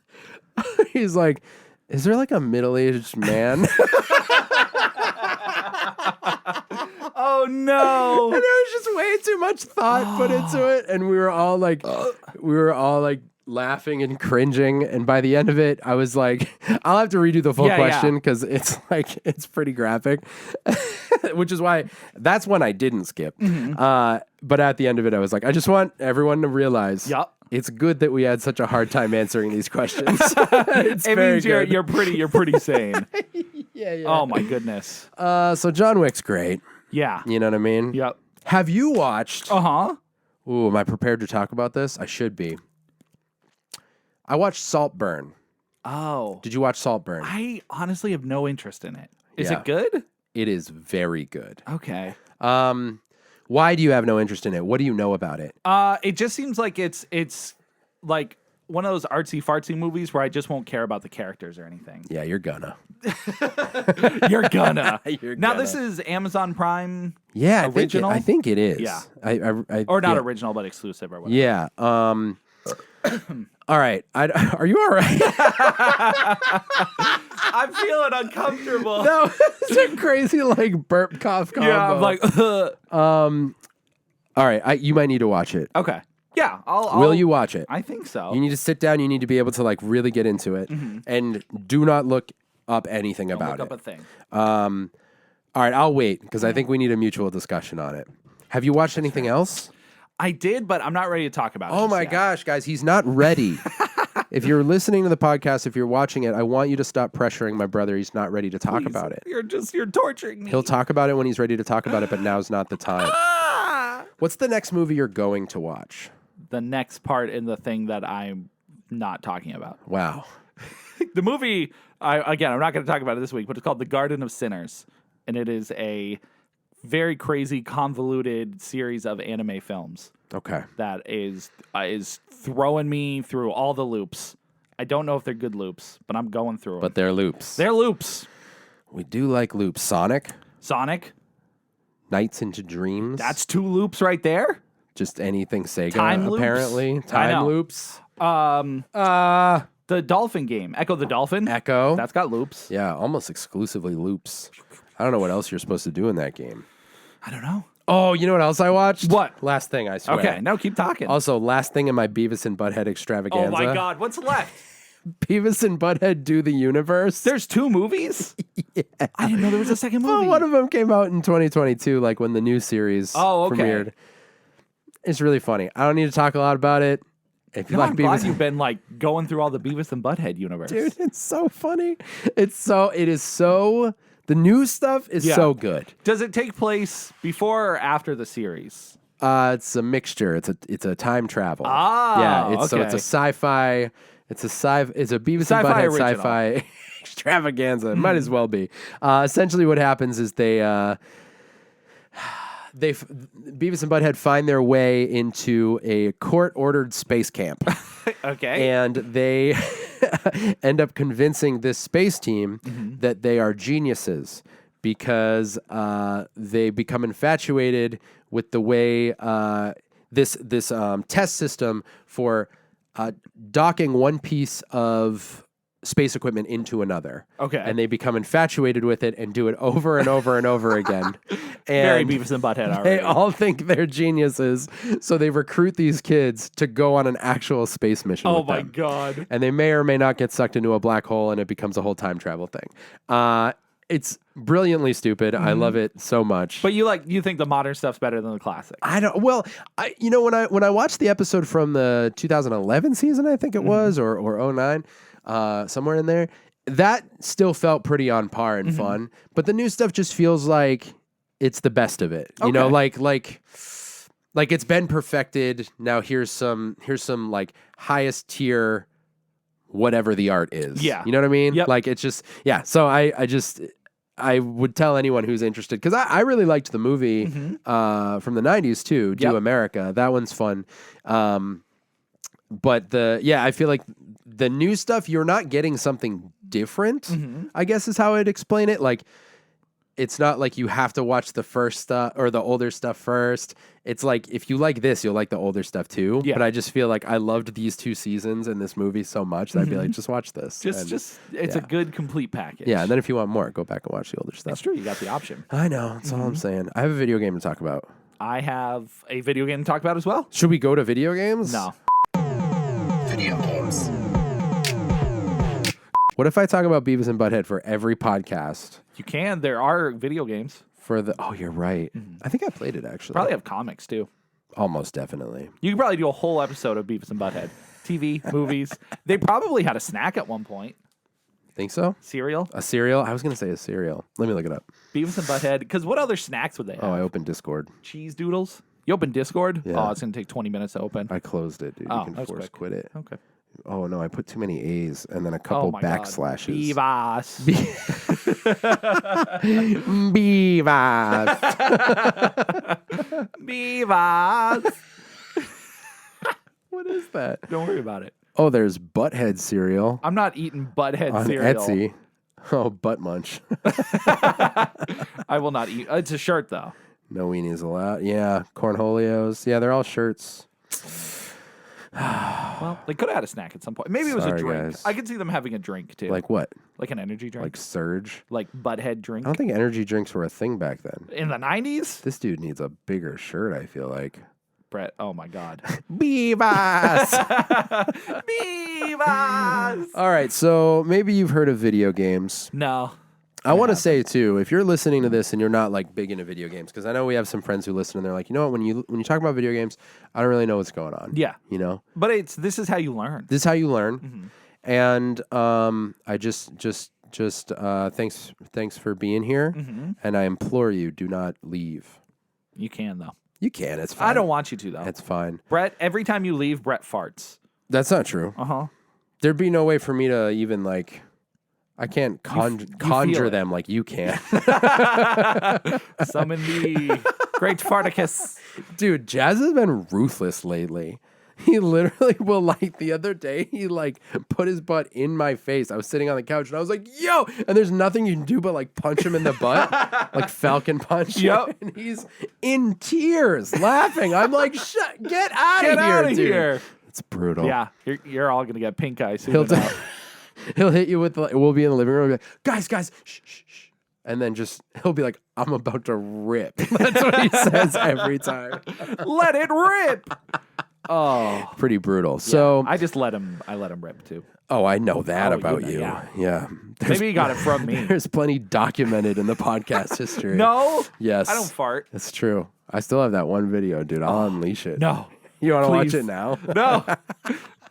he's like, is there like a middle-aged man? Oh, no! And there was just way too much thought put into it, and we were all like laughing and cringing. And by the end of it, I was like, I'll have to redo the full question because it's pretty graphic, which is why that's one I didn't skip. But at the end of it, I was like, I just want everyone to realize. It's good that we had such a hard time answering these questions. It means you're pretty sane. Yeah. Oh my goodness. So John Wick's great. Yeah. You know what I mean? Yep. Have you watched? Uh-huh. Am I prepared to talk about this? I should be. I watched Saltburn. Oh. Did you watch Saltburn? I honestly have no interest in it. Is Yeah. it good? It is very good. Okay. Why do you have no interest in it? What do you know about it? It just seems like it's like one of those artsy fartsy movies where I just won't care about the characters or anything. Yeah, you're gonna. You're gonna. You're now gonna. this is Amazon Prime. Yeah, original. I think it is. Yeah. Or not original, but exclusive or whatever. Yeah. All right. Are you all right? I'm feeling uncomfortable. No, it's a crazy burp cough combo. Yeah, I'm like. All right. You might need to watch it. Okay. Yeah. I'll. Will you watch it? I think so. You need to sit down. You need to be able to really get into it, and do not look up anything about look it. up a thing. All right. I'll wait because I think we need a mutual discussion on it. Have you watched anything else? I did, but I'm not ready to talk about it. Oh my gosh, guys, he's not ready. If you're listening to the podcast, if you're watching it, I want you to stop pressuring my brother. He's not ready to talk about it. You're torturing me. He'll talk about it when he's ready to talk about it, but now's not the time. What's the next movie you're going to watch? The next part in the thing that I'm not talking about. Wow. The movie, I'm not going to talk about it this week, but it's called The Garden of Sinners. And it is a very crazy, convoluted series of anime films. Okay. That is throwing me through all the loops. I don't know if they're good loops, but I'm going through them. But they're loops. They're loops. We do like loops. Sonic? Nights into Dreams? That's 2 loops right there. Just anything Sega, Time loops? apparently. Time loops. The Dolphin game. Echo the Dolphin. Echo. That's got loops. Yeah, almost exclusively loops. I don't know what else you're supposed to do in that game. I don't know. Oh, you know what else I watched? What? Last thing, I swear. Okay, no, keep talking. Also, last thing in my Beavis and Butthead extravaganza. Oh my God, what's left? Beavis and Butthead Do the Universe. There's 2 movies? Yeah. I didn't know there was a second movie. Well, one of them came out in 2022, when the new series premiered. It's really funny. I don't need to talk a lot about it. If you like I'm Beavis, glad you've been going through all the Beavis and Butthead universe. dude, it's so funny. The new stuff is so good. Does it take place before or after the series? It's a mixture. It's a time travel. Ah, yeah. So it's a sci-fi. It's a Beavis and Butthead sci-fi extravaganza. It might as well be. Essentially, what happens is Beavis and Butthead find their way into a court-ordered space camp. Okay. And they end up convincing this space team that they are geniuses because they become infatuated with the way this test system for docking one piece of space equipment into another. Okay. And they become infatuated with it and do it over and over and over again. Very And Beavis and Butthead already. they all think they're geniuses, so they recruit these kids to go on an actual space mission. Oh with my them. God. And they may or may not get sucked into a black hole, and it becomes a whole time travel thing. It's brilliantly stupid. I love it so much. But you think the modern stuff's better than the classic? I don't. Well, when I watched the episode from the 2011 season, I think it was, or 09, somewhere in there, that still felt pretty on par and fun. But the new stuff just feels like it's the best of it. You know, like it's been perfected. Now here's some highest tier whatever the art is. Yeah. You know what I mean? Yep. Like it's just so I would tell anyone who's interested, because I really liked the movie from the 90s too, Do America. That one's fun. But I feel like the new stuff, you're not getting something different, I guess is how I'd explain it. Like, it's not like you have to watch the first stuff or the older stuff first. It's like if you like this, you'll like the older stuff too. Yeah. But I just feel like I loved these 2 seasons in this movie so much that I'd be like, just watch this. It's a good complete package. Yeah, and then if you want more, go back and watch the older stuff. That's true. You got the option. I know. That's all I'm saying. I have a video game to talk about. I have a video game to talk about as well. Should we go to video games? No. Video games. What if I talk about Beavis and Butthead for every podcast? You can. There are video games. Oh, you're right. I think I played it actually. Probably have comics too. Almost definitely. You could probably do a whole episode of Beavis and Butthead. TV, movies. They probably had a snack at one point. Think so? Cereal. A cereal? I was going to say a cereal. Let me look it up. Beavis and Butthead. Because what other snacks would they have? Oh, I opened Discord. Cheese doodles. You open Discord? Yeah. Oh, it's going to take 20 minutes to open. I closed it, dude. Oh, You can that was force quick. quit it. Okay. Oh, no. I put too many A's and then a couple Oh my God. backslashes. Beavis. Beavis. Beavis. What is that? Don't worry about it. Oh, there's Butthead cereal I'm not eating Butthead on cereal. Etsy. Oh, Butt Munch. I will not eat. It's a shirt, though. No weenies allowed. Yeah. Cornholios. Yeah, they're all shirts. Well, they could have had a snack at some point. Maybe it was a Sorry, drink. guys. I could see them having a drink, too. Like what? Like an energy drink. Like Surge? Like Butthead drink. I don't think energy drinks were a thing back then. In the 90s? This dude needs a bigger shirt, I feel like. Brett, oh my God. Beavis! Beavis! All right, so maybe you've heard of video games. No. I want to say, too, if you're listening to this and you're not, like, big into video games, because I know we have some friends who listen and they're like, you know what, when you talk about video games, I don't really know what's going on. Yeah. You know? But this is how you learn. This is how you learn. And I just thanks for being here. And I implore you, do not leave. You can, though. You can. It's fine. I don't want you to, though. It's fine. Brett, every time you leave, Brett farts. That's not true. Uh-huh. There'd be no way for me to even, like, I can't conjure it. them like you can. Summon the great Farticus. Dude, Jazz has been ruthless lately. He literally will, like, the other day, he, like, put his butt in my face. I was sitting on the couch, and I was like, yo! And there's nothing you can do but, like, punch him in the butt. Like, Falcon punch. Yep. And he's in tears, laughing. I'm like, get out of here, dude. Here. It's brutal. Yeah, you're all going to get pink eye soon. He'll, enough. he'll hit you with, we'll be in the living room, and be like, guys, shh, shh, shh. And then he'll be like, I'm about to rip. That's what he says every time. Let it rip. Oh, Pretty brutal. So, I let him rip too. oh, I know that Oh, about you you. know, Yeah. Maybe he got it from me. There's plenty documented in the podcast history. No, Yes. I don't fart. That's true. I still have that one video, dude. I'll unleash it. No, You want to watch please. it now? no,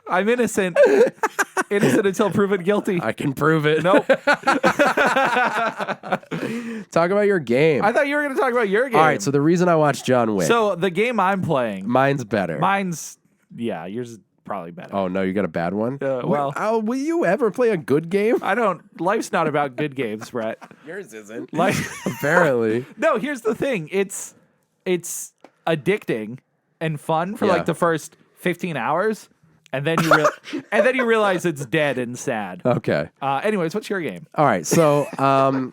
I'm innocent. Innocent until proven guilty. I can prove it. Nope. Talk about your game. I thought you were going to talk about your game. All right. So the reason I watched John Wick, So the game I'm playing, mine's better. yours is probably better. Oh, no. You got a bad one? well- will you ever play a good game? Life's not about good games, Brett. Yours isn't. Life. Apparently. No, here's the thing. It's addicting and fun for Yeah. like the first 15 hours. And then you realize it's dead and sad. Okay. Anyways, what's your game? All right. So, why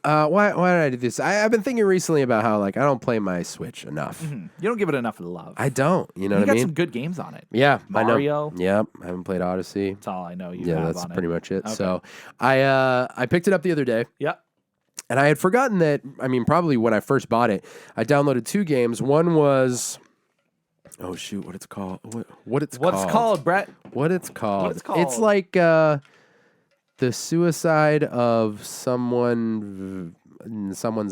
did I do this? I've been thinking recently about how, like, I don't play my Switch enough. You don't give it enough love. I don't. You know you what got I mean? some good games on it. Yeah. Mario. I know. Yep. I haven't played Odyssey. That's all I know you Yeah, have that's on pretty it. much it. Okay. So I picked it up the other day, Yep. and I had forgotten that. I mean, probably when I first bought it, I downloaded 2 games. One was, oh shoot, what it's called? What's called, Brett? What it's called? What it's called? It's like the suicide of someone's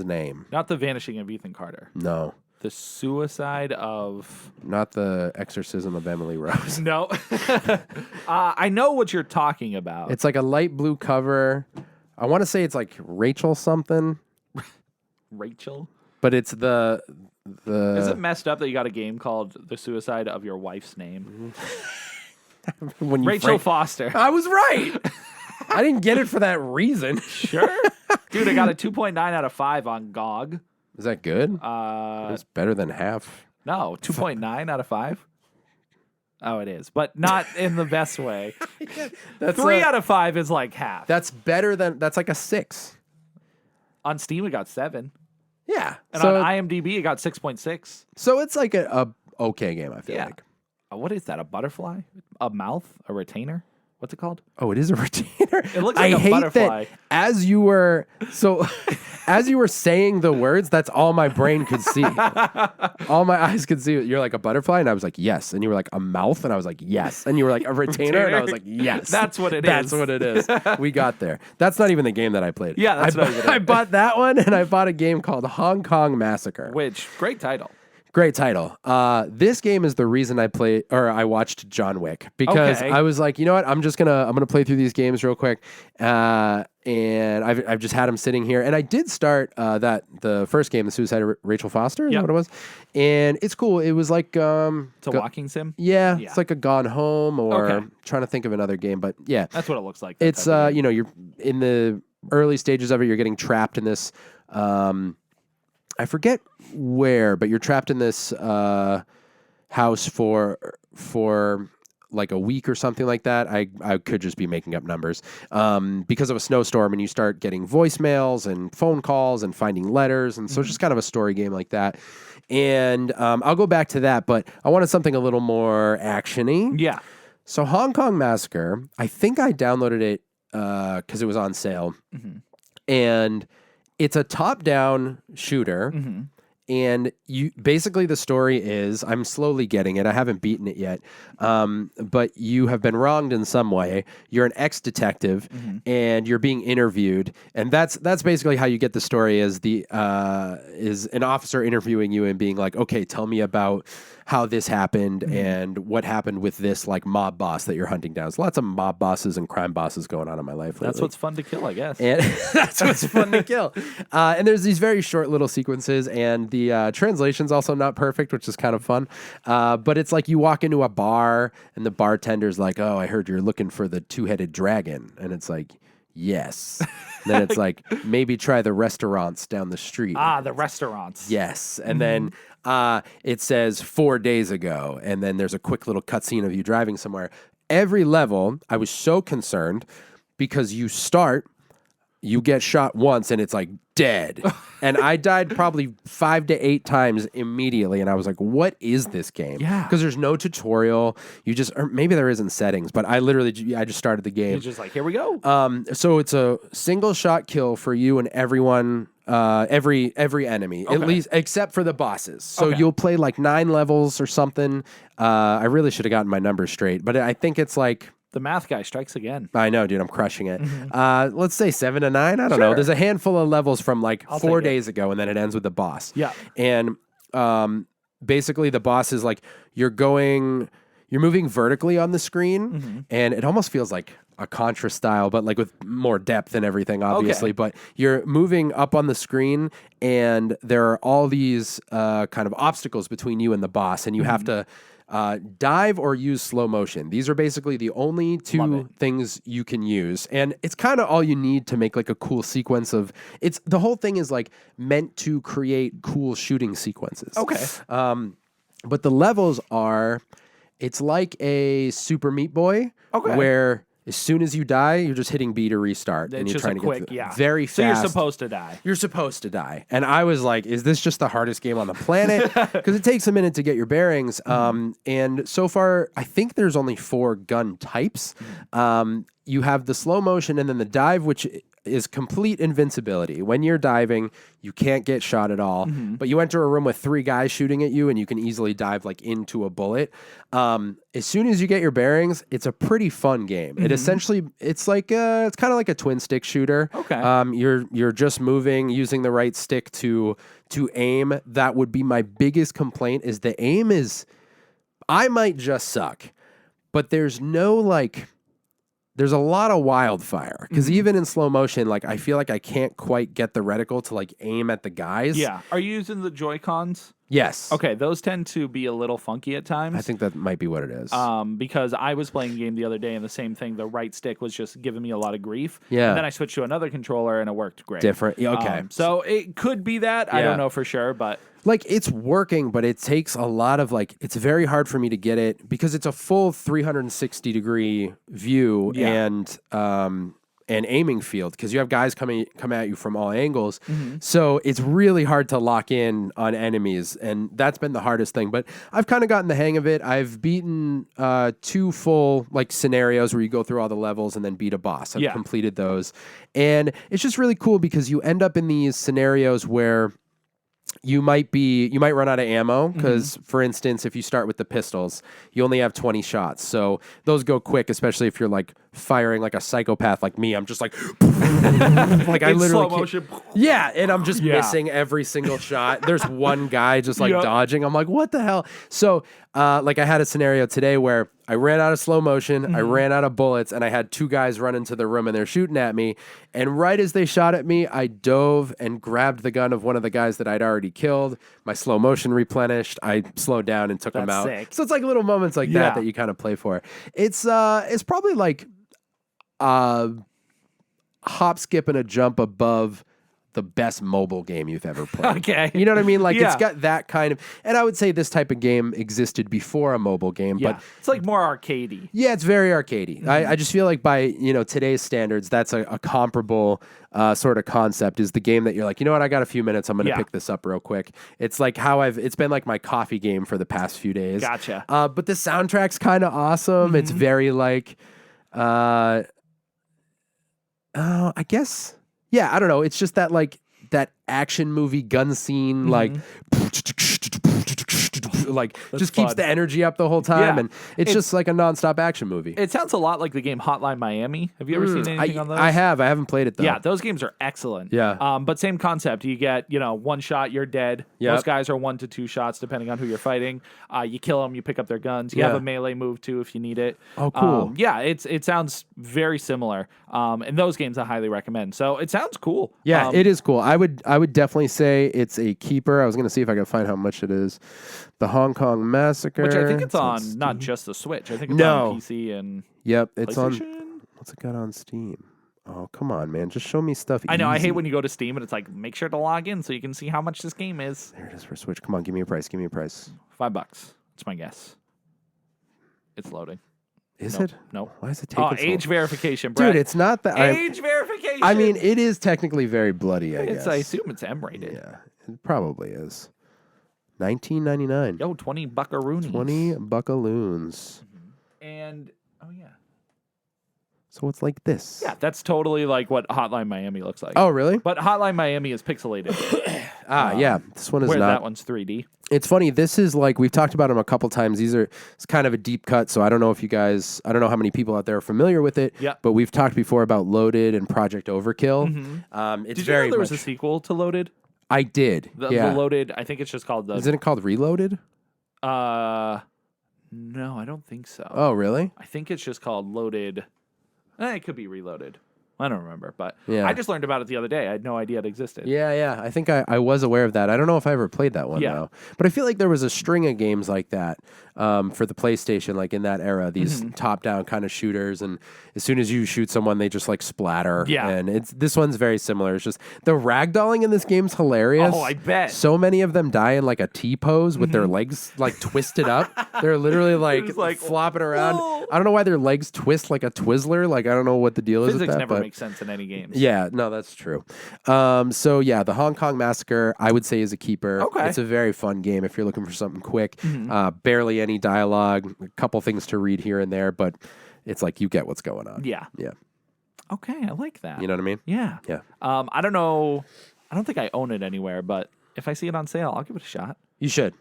name. Not the vanishing of Ethan Carter. No, The suicide of. not the exorcism of Emily Rose. No. I know what you're talking about. It's like a light blue cover. I want to say it's like Rachel something, Rachel. but it's the. Is it messed up that you got a game called The Suicide of Your Wife's Name? when you Rachel Foster. I was right. I didn't get it for that reason. Sure. Dude, I got a 2.9 out of 5 on GOG. Is that good? It's better than half. No, 2.9 out of 5. Oh, it is, but not in the best way. That's 3 out of 5 is like half. That's better than. That's like a 6. On Steam, it got 7. Yeah. And so, on IMDb, it got 6.6. so it's like a okay game, I feel Yeah. like. What is that? A butterfly? A mouth? A retainer? What's it called? Oh, it is a retainer. It looks like I a hate butterfly. that as you were as you were saying the words, that's all my brain could see. All my eyes could see. You're like a butterfly, and I was like, yes. And you were like a mouth, and I was like, yes. And you were like a retainer, and I was like, yes. That's what it That's is. what it is. We got there. That's not even the game that I played. Yeah, that's not even it. I bought that one, and I bought a game called Hong Kong Massacre. Which, great title. Great title. This game is the reason I watched John Wick, because Okay. I was like, you know what, I'm gonna play through these games real quick, and I've just had them sitting here, and I did start the first game, the Suicide of Rachel Foster, is that Yep. what it was, and it's cool. It was like It's a walking sim. yeah, Yeah. it's like a Gone Home, or Okay. trying to think of another game, but yeah, That's what it looks like. that it's type of game. you know, you're in the early stages of it. You're getting trapped in this. I forget where, but you're trapped in this house for like a week or something like that. I could just be making up numbers because of a snowstorm, and you start getting voicemails and phone calls and finding letters, and so it's just kind of a story game like that. And I'll go back to that, but I wanted something a little more actiony. Yeah. So Hong Kong Massacre, I think I downloaded it because it was on sale, and it's a top-down shooter, and you basically the story is, I'm slowly getting it. I haven't beaten it yet, but you have been wronged in some way. You're an ex-detective, and you're being interviewed, and that's basically how you get the story. Is an officer interviewing you and being like, okay, tell me about how this happened and what happened with this like mob boss that you're hunting down. There's lots of mob bosses and crime bosses going on in my life lately. That's what's fun to kill, I guess. And that's what's fun to kill. And there's these very short little sequences, and the translation's also not perfect, which is kind of fun. But it's like you walk into a bar, and the bartender's like, oh, I heard you're looking for the two-headed dragon. And it's like, yes. Then it's like, maybe try the restaurants down the street. The restaurants. Yes. And then it says 4 days ago, and then there's a quick little cutscene of you driving somewhere. Every level, I was so concerned because you get shot once, and it's like dead. And I died probably 5 to 8 times immediately, and I was like, what is this game? Yeah. Because there's no tutorial. Or maybe there is in settings, but I just started the game. It's just like, here we go. So it's a single shot kill for you and everyone, every enemy, at least except for the bosses. So you'll play like 9 levels or something. I really should have gotten my numbers straight, but I think it's like, The math guy strikes again. I know, dude, I'm crushing it. Let's say 7 to 9. I don't know. There's a handful of levels from like 4 days ago, and then it ends with the boss. Yeah. And basically the boss is like, you're moving vertically on the screen, and it almost feels like a Contra style, but like with more depth and everything, obviously. But you're moving up on the screen, and there are all these kind of obstacles between you and the boss, and you have to dive or use slow motion. These are basically the only 2 things you can use, and it's kind of all you need to make like a cool sequence of. The whole thing is like meant to create cool shooting sequences. Okay. But the levels are, it's like a Super Meat Boy, where as soon as you die, you're just hitting B to restart, and It's you're just trying a to quick, get very So fast. you're supposed to die. You're supposed to die. And I was like, is this just the hardest game on the planet? Because it takes a minute to get your bearings. And so far, I think there's only 4 gun types. You have the slow motion and then the dive, which is complete invincibility. When you're diving, you can't get shot at all. But you enter a room with 3 guys shooting at you, and you can easily dive like into a bullet. As soon as you get your bearings, it's a pretty fun game. It essentially, it's like it's kind of like a twin stick shooter. Okay. You're just moving using the right stick to aim. That would be my biggest complaint. Is the aim is, I might just suck, but there's no like. There's a lot of wildfire because even in slow motion, like I feel like I can't quite get the reticle to like aim at the guys. Yeah. Are you using the Joy-Cons? Yes. Okay, those tend to be a little funky at times. I think that might be what it is. Because I was playing a game the other day, and the same thing, the right stick was just giving me a lot of grief. Yeah. And then I switched to another controller, and it worked great. Different. Yeah, okay. So it could be that. I don't know for sure, but Like it's working, but it takes a lot of like, it's very hard for me to get it because it's a full 360 degree view. Yeah. And and aiming field because you have guys come at you from all angles. So it's really hard to lock in on enemies, and that's been the hardest thing. But I've kind of gotten the hang of it. I've beaten 2 full like scenarios where you go through all the levels and then beat a boss. I've completed those, and it's just really cool because you end up in these scenarios where you might run out of ammo because, for instance, if you start with the pistols, you only have 20 shots. So those go quick, especially if you're like firing like a psychopath like me. I'm just like, like I literally slow motion. Yeah, and I'm just missing every single shot. There's one guy just like dodging. I'm like, what the hell? So like I had a scenario today where I ran out of slow motion, I ran out of bullets, and I had 2 guys run into the room and they're shooting at me. And right as they shot at me, I dove and grabbed the gun of one of the guys that I'd already killed. My slow motion replenished. I slowed down and took him out. Sick. So it's like little moments like that you kind of play for. It's probably like hop, skip, and a jump above the best mobile game you've ever played. Okay. You know what I mean? Like it's got that kind of, and I would say this type of game existed before a mobile game, but it's like more arcadey. yeah, it's very arcadey. I just feel like by, today's standards, that's a comparable sort of concept is the game that you're like, you know what, I got a few minutes, I'm going to pick this up real quick. It's like it's been like my coffee game for the past few days. Gotcha. But the soundtrack's kind of awesome. It's very like, I guess, yeah, I don't know. It's just that like that action movie gun scene, like just keeps the energy up the whole time, and it's just like a nonstop action movie. It sounds a lot like the game Hotline Miami. Have you ever seen anything on those? I have. I haven't played it though. Yeah, those games are excellent. Yeah. But same concept. You get, one shot, you're dead. Yep. Most guys are 1 to 2 shots depending on who you're fighting. You kill them, you pick up their guns. You have a melee move too if you need it. Oh, cool. It sounds very similar. And those games I highly recommend. So it sounds cool. Yeah, it is cool. I would definitely say it's a keeper. I was going to see if I could find how much it is. The Hong Kong Massacre. Which I think it's on not just the Switch. I think it's on PC and it's on. What's it got on Steam? Oh, come on, man. Just show me stuff. I know. Easy. I hate when you go to Steam and it's like, make sure to log in so you can see how much this game is. There it is for Switch. Come on, give me a price. Give me a price. $5. That's my guess. It's loading. Is it? No. Why is it taking so age long? verification, Brett. Dude, it's not that. Age verification. I mean, it is technically very bloody, I guess. I assume it's M-rated. Yeah, it probably is. $19.99. Yo, 20 buckaroonies. 20 buckaloons. And, oh, yeah. So it's like this. Yeah, that's totally like what Hotline Miami looks like. Oh, really? But Hotline Miami is pixelated. Yeah. This one is whereas not. that one's 3D. It's funny. This is like, we've talked about them a couple times. It's kind of a deep cut. So I don't know how many people out there are familiar with it. Yeah. But we've talked before about Loaded and Project Overkill. It's Did you know there was a sequel to Loaded? I did. The yeah. Loaded, I think it's just called the... Isn't it called Reloaded? No, I don't think so. Oh, really? I think it's just called Loaded. It could be Reloaded. I don't remember, but Yeah. I just learned about it the other day. I had no idea it existed. Yeah. I think I was aware of that. I don't know if I ever played that one, though. But I feel like there was a string of games like that for the PlayStation, like in that era, these top-down kind of shooters. And as soon as you shoot someone, they just like splatter. Yeah. And this one's very similar. It's just the ragdolling in this game's hilarious. Oh, I bet. So many of them die in like a T-pose with their legs like twisted up. They're literally like flopping around. Whoa. I don't know why their legs twist like a Twizzler. Like, I don't know what the deal is with Physics that. never makes sense in any games. Yeah, no, that's true. So yeah, the Hong Kong Massacre, I would say, is a keeper. Okay. It's a very fun game if you're looking for something quick. Barely any dialogue, a couple things to read here and there, but it's like you get what's going on. Yeah. Yeah. Okay, I like that. You know what I mean? Yeah. Yeah. I don't know. I don't think I own it anywhere, but if I see it on sale, I'll give it a shot. You should.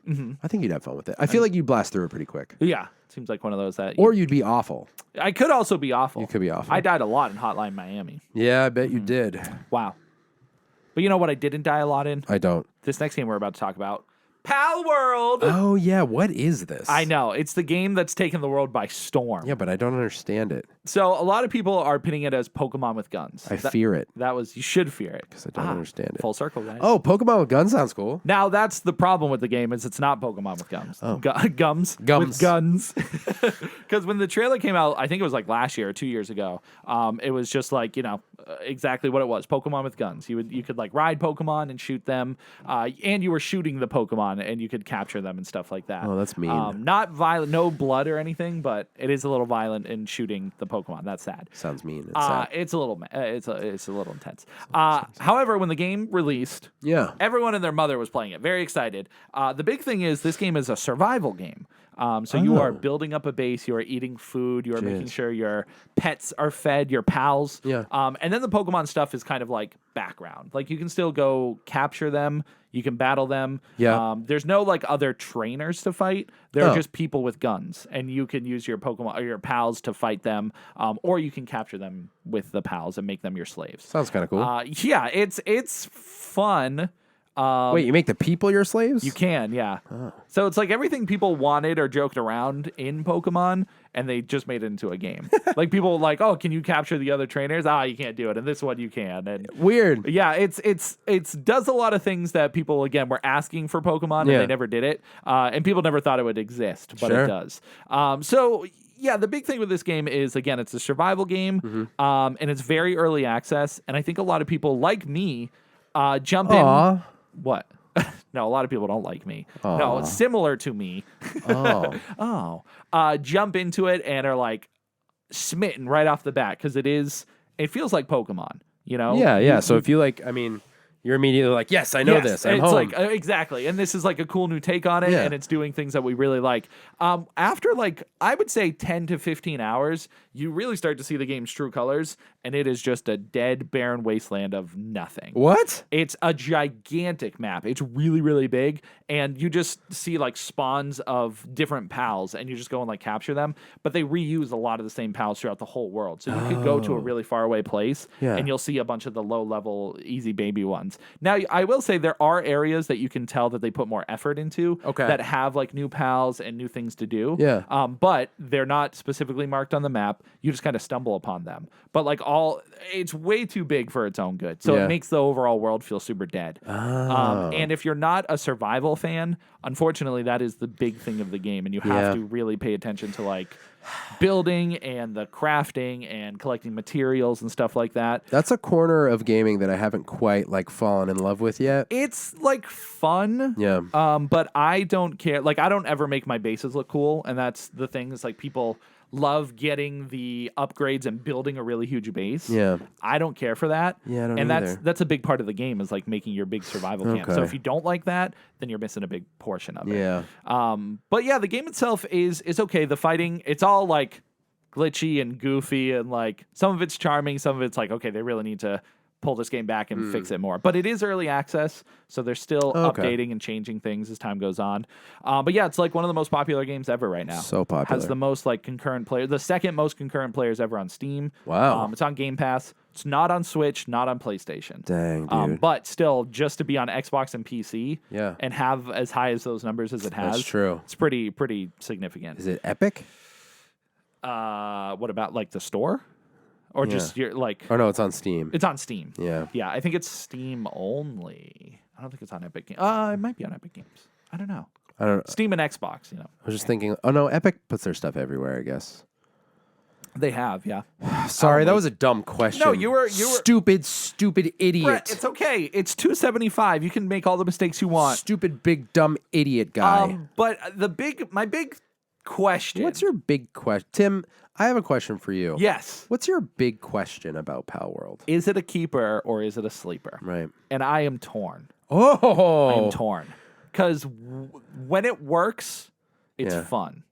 I think you'd have fun with it. I feel like you'd blast through it pretty quick. Yeah. Seems like one of those that... Or you'd be awful. I could also be awful. You could be awful. I died a lot in Hotline Miami. Yeah, I bet you did. Wow. But you know what I didn't die a lot in? I don't. This next game we're about to talk about. Palworld! Oh, yeah. What is this? I know. It's the game that's taken the world by storm. Yeah, but I don't understand it. So a lot of people are pitting it as Pokemon with guns. I fear it. You should fear it. Because I don't understand it. Full circle, guys. Oh, Pokemon with guns sounds cool. Now that's the problem with the game is it's not Pokemon with guns. Oh. Gums with guns. Because when the trailer came out, I think it was like last year or 2 years ago, it was just like, exactly what it was. Pokemon with guns. You could like ride Pokemon and shoot them, and you were shooting the Pokemon and you could capture them and stuff like that. Oh, that's mean. Not violent, no blood or anything, but it is a little violent in shooting the Pokemon. That's sad. Sounds mean. It's sad. It's a little it's a little intense. However, when the game released, Yeah. everyone and their mother was playing it, very excited. The big thing is this game is a survival game. So you are building up a base, you are eating food, you are making sure your pets are fed, your pals. Yeah. And then the Pokemon stuff is kind of like background. Like you can still go capture them, you can battle them. Yeah. There's no like other trainers to fight. There are just people with guns, and you can use your Pokemon or your pals to fight them, or you can capture them with the pals and make them your slaves. Sounds kind of cool. Yeah, it's fun. Wait, you make the people your slaves? You can, yeah. So it's like everything people wanted or joked around in Pokemon, and they just made it into a game. Like people were like, "Oh, can you capture the other trainers?" You can't do it, and this one you can. And Weird. yeah, it's does a lot of things that people again were asking for Pokemon, and they never did it, and people never thought it would exist, but it does. So. Yeah, the big thing with this game is, again, it's a survival game, and it's very early access, and I think a lot of people like me jump in. What? No, a lot of people don't like me. No, it's similar to me. Jump into it and are like smitten right off the bat because it feels like Pokemon, you know? Yeah. So if you like, I mean, you're immediately like, yes, I know this. I'm it's home. like exactly, and this is like a cool new take on it, and it's doing things that we really like. After like I would say 10 to 15 hours, you really start to see the game's true colors, and it is just a dead, barren wasteland of nothing. What? It's a gigantic map. It's really, really big, and you just see like spawns of different pals, and you just go and like capture them. But they reuse a lot of the same pals throughout the whole world, so you could go to a really far away place, and you'll see a bunch of the low level, easy baby ones. Now, I will say there are areas that you can tell that they put more effort into that have like new pals and new things to do. Yeah. But they're not specifically marked on the map. You just kind of stumble upon them. But like it's way too big for its own good. So it makes the overall world feel super dead. And if you're not a survival fan, unfortunately, that is the big thing of the game. And you have to really pay attention to like building and the crafting and collecting materials and stuff like that. That's a corner of gaming that I haven't quite like fallen in love with yet. It's like fun. Yeah. But I don't care. Like I don't ever make my bases look cool. And that's the thing is like people love getting the upgrades and building a really huge base. Yeah. I don't care for that. Yeah, I don't and either. that's a big part of the game is like making your big survival camp. So if you don't like that, then you're missing a big portion of it. Yeah. But yeah, the game itself is okay. The fighting, it's all like glitchy and goofy and like some of it's charming, some of it's like, okay, they really need to pull this game back and fix it more. But it is early access, so they're still updating and changing things as time goes on. But yeah, it's like one of the most popular games ever right now. So popular. Has the most like concurrent players, the second most concurrent players ever on Steam. Wow. It's on Game Pass. It's not on Switch, not on PlayStation. Dang, dude. But still, just to be on Xbox and PC Yeah. and have as high as those numbers as it has. That's true. It's pretty significant. Is it epic? What about like the store? Or just your like Oh no, it's on Steam. it's on Steam. Yeah. Yeah, I think it's Steam only. I don't think it's on Epic Games. It might be on Epic Games. I don't know. I don't know. Steam and Xbox, you know. I was just thinking, oh no, Epic puts their stuff everywhere, I guess. They have, yeah. Sorry, that was a dumb question. No, you were stupid idiot. Brett, it's okay. It's $2.75. You can make all the mistakes you want. Stupid big dumb idiot guy. But my big question. What's your big question? Tim, I have a question for you. Yes. What's your big question about Palworld? Is it a keeper or is it a sleeper? Right. And I am torn. Oh. I am torn. Because when it works, it's fun.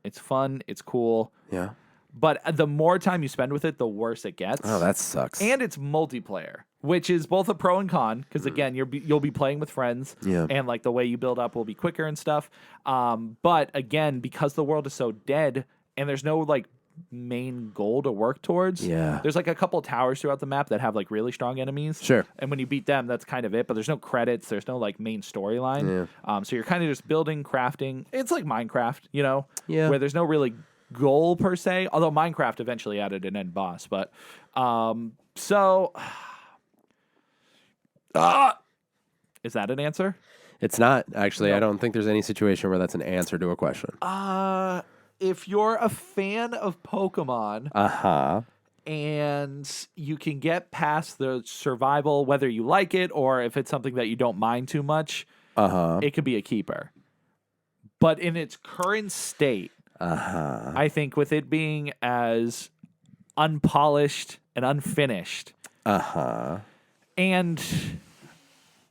It's fun. It's cool. Yeah. But the more time you spend with it, the worse it gets. Oh, that sucks. And it's multiplayer, which is both a pro and con. Because again, you'll be playing with friends, and like the way you build up will be quicker and stuff. But again, because the world is so dead, and there's no like main goal to work towards. Yeah. There's like a couple towers throughout the map that have like really strong enemies. Sure. And when you beat them, that's kind of it. But there's no credits. There's no like main storyline. Yeah. So you're kind of just building, crafting. It's like Minecraft, you know. Yeah. Where there's no really goal per se, although Minecraft eventually added an end boss. But so is that an answer? It's not, actually. I don't think there's any situation where that's an answer to a question. If you're a fan of Pokemon, and you can get past the survival, whether you like it or if it's something that you don't mind too much. It could be a keeper. But in its current state, I think with it being as unpolished and unfinished, and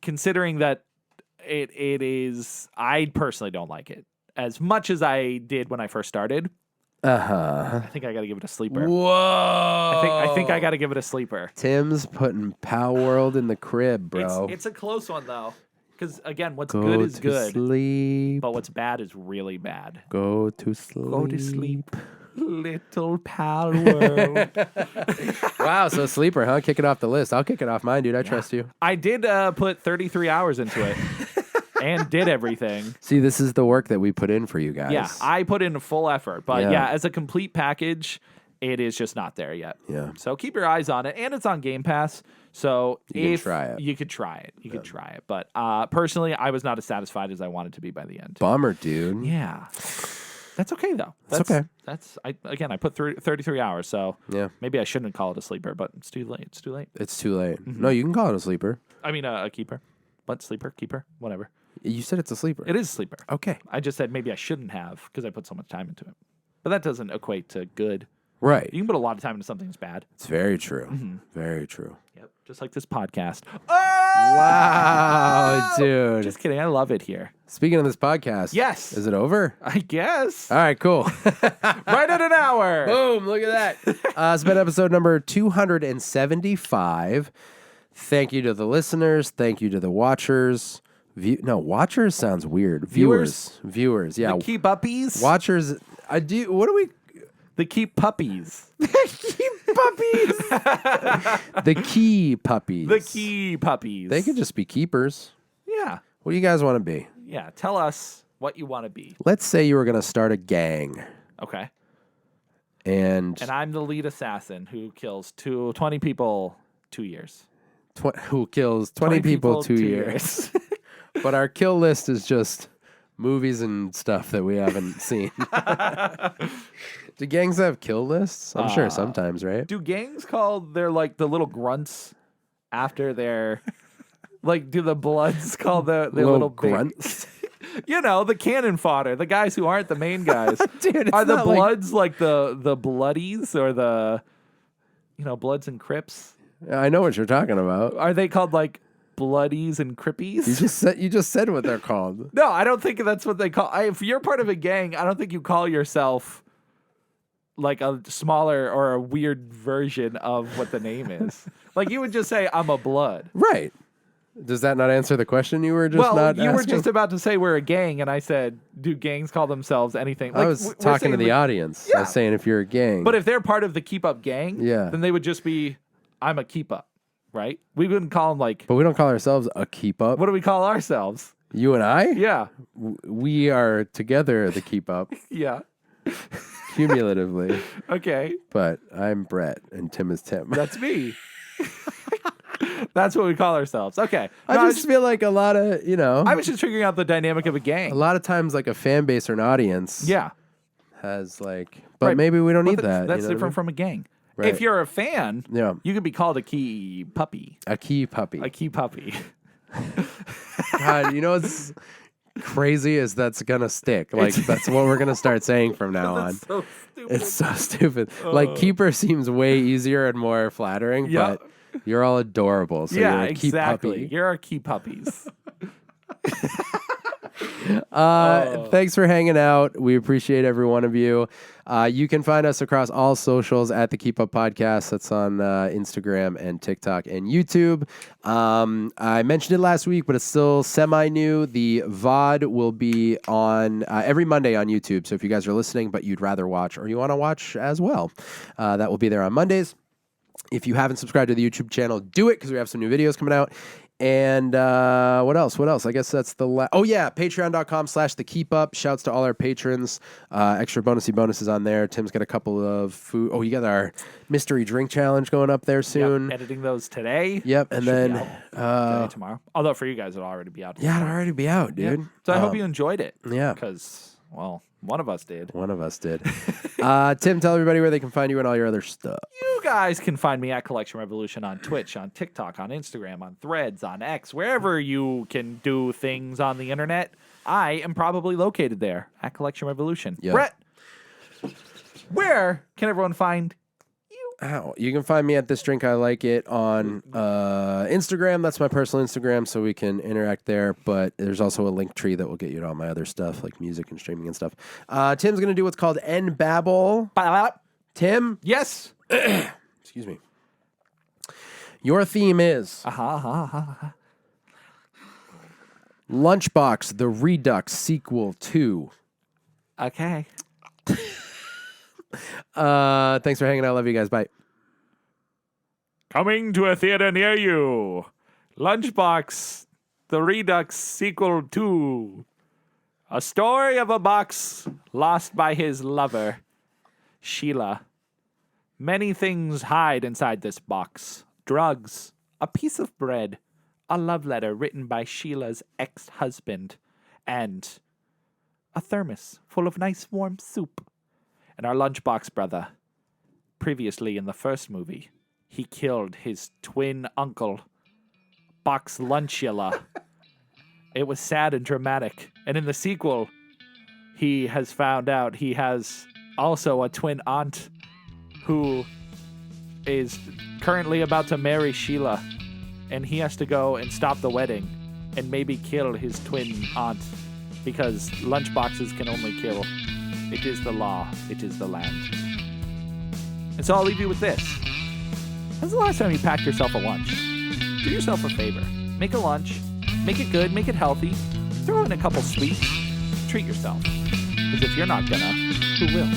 considering that it is, I personally don't like it as much as I did when I first started. I think I got to give it a sleeper. Whoa! I think I got to give it a sleeper. Tim's putting Palworld in the crib, bro. It's a close one though, because again, what's Go good is to good, sleep. but what's bad is really bad. Go to sleep. Go to sleep, little Palworld. Wow, so sleeper, huh? Kick it off the list. I'll kick it off mine, dude. I trust you. I did put 33 hours into it and did everything. See, this is the work that we put in for you guys. Yeah, I put in a full effort, but Yeah. yeah, as a complete package, it is just not there yet. Yeah. So keep your eyes on it, and it's on Game Pass. So You if can try it. you could try it, you could try it. But personally, I was not as satisfied as I wanted to be by the end. Bummer, dude. Yeah, that's okay though. That's okay. I put 33 hours, so Yeah. maybe I shouldn't call it a sleeper, but it's too late. It's too late. It's too late. No, you can call it a sleeper. I mean, a keeper, but sleeper, keeper, whatever. You said it's a sleeper. It is a sleeper. Okay. I just said maybe I shouldn't have because I put so much time into it. But that doesn't equate to good. Right. You can put a lot of time into something that's bad. It's very true. Very true. Yep. Just like this podcast. Wow, dude. Just kidding. I love it here. Speaking of this podcast. Yes. Is it over? I guess. All right, cool. Right at an hour. Boom, look at that. It's been episode number 275. Thank you to the listeners. Thank you to the watchers. Watchers sounds weird. Viewers. Yeah. The keep uppies. Watchers. What do we? The keep puppies. Key puppies. The key puppies. The key puppies. They could just be keepers. Yeah. What do you guys want to be? Yeah. Tell us what you want to be. Let's say you were going to start a gang. Okay. And I'm the lead assassin who kills 20 people 2 years. who kills 20 people 2 years. But our kill list is just movies and stuff that we haven't seen. Do gangs have kill lists? I'm sure sometimes, right? Do gangs call their like the little grunts after their like do the Bloods call their little grunts? You know, the cannon fodder, the guys who aren't the main guys. Dude, it's are the not like- Bloods like the Bloodies or the Bloods and Crips? I know what you're talking about. Are they called like Bloodies and Crippies? You just said what they're called. No, I don't think that's what they call. If you're part of a gang, I don't think you call yourself like a smaller or a weird version of what the name is. Like you would just say, "I'm a Blood." Right. Does that not answer the question you were just Well, not you were asking? just about to say we're a gang, and I said, "Do gangs call themselves anything?" Like, I was we're talking to saying the audience. I was saying if you're a gang. But if they're part of the Keep Up gang, Yeah. then they would just be, "I'm a Keep Up," right? We wouldn't call them like. But we don't call ourselves a keep up. What do we call ourselves? You and I? Yeah, We are together the keep up yeah. cumulatively. Okay, But I'm Brett and Tim is Tim. that's me. That's what we call ourselves. Okay. I No, just feel like a lot of, I was just figuring out the dynamic of a a gang. lot of times like a fan base or an audience Yeah. has like, but Right. maybe we don't Well, need that. That's you know different from a gang. Right. If you're a fan, Yeah. you could be called a key puppy. A key puppy. A key puppy. God, you know what's crazy is that's gonna stick. Like that's what we're gonna start saying from now on. So stupid. It's so stupid. Like keeper seems way easier and more flattering, Yeah. but you're all adorable. So yeah, you're a key exactly. puppy. You're our key puppies. Thanks for hanging out. We appreciate every one of you. You can find us across all socials at the Keep Up Podcast. That's on Instagram and TikTok and YouTube. I mentioned it last week, but it's still semi-new. The VOD will be on every Monday on YouTube. So if you guys are listening, but you'd rather watch or you want to watch as well, that will be there on Mondays. If you haven't subscribed to the YouTube channel, do it because we have some new videos coming out. And what else? I guess that's the patreon.com/the keep up. Shouts to all our patrons. Extra bonuses on there. Tim's got a couple of food. Oh, you got our mystery drink challenge going up there soon. Yep, editing those today. Yep. And Should then be out today, tomorrow. Although for you guys, it'll already be out. it'll already be out, dude. So I hope you enjoyed it. Yeah. Because Well, one of us did. One of us did. Tim, tell everybody where they can find you and all your other stuff. You guys can find me at Collection Revolution on Twitch, on TikTok, on Instagram, on Threads, on X, wherever you can do things on the internet. I am probably located there at Collection Revolution. Yeah. Brett, where can everyone find Ow. You can find me at This Drink I Like It on Instagram. That's my personal Instagram, so we can interact there. But there's also a link tree that will get you to all my other stuff, like music and streaming and stuff. Tim's going to do what's called End Babble. Tim? Yes. Excuse me. Your theme is Lunchbox, the Redux sequel 2. Okay. Thanks for hanging out. Love you guys. Bye. Coming to a theater near you. Lunchbox, the Redux sequel 2. A story of a box lost by his lover, Sheila. Many things hide inside this box. Drugs, a piece of bread, a love letter written by Sheila's ex-husband, and a thermos full of nice warm soup. And our lunchbox brother, previously in the first movie, he killed his twin uncle, Box Lunchula. It was sad and dramatic. And in the sequel, he has found out he has also a twin aunt who is currently about to marry Sheila. And he has to go and stop the wedding and maybe kill his twin aunt because lunchboxes can only kill. It is the law. It is the land. And so I'll leave you with this. When's the last time you packed yourself a lunch? Do yourself a favor. Make a lunch. Make it good. Make it healthy. Throw in a couple sweets. Treat yourself. Because if you're not gonna, who will?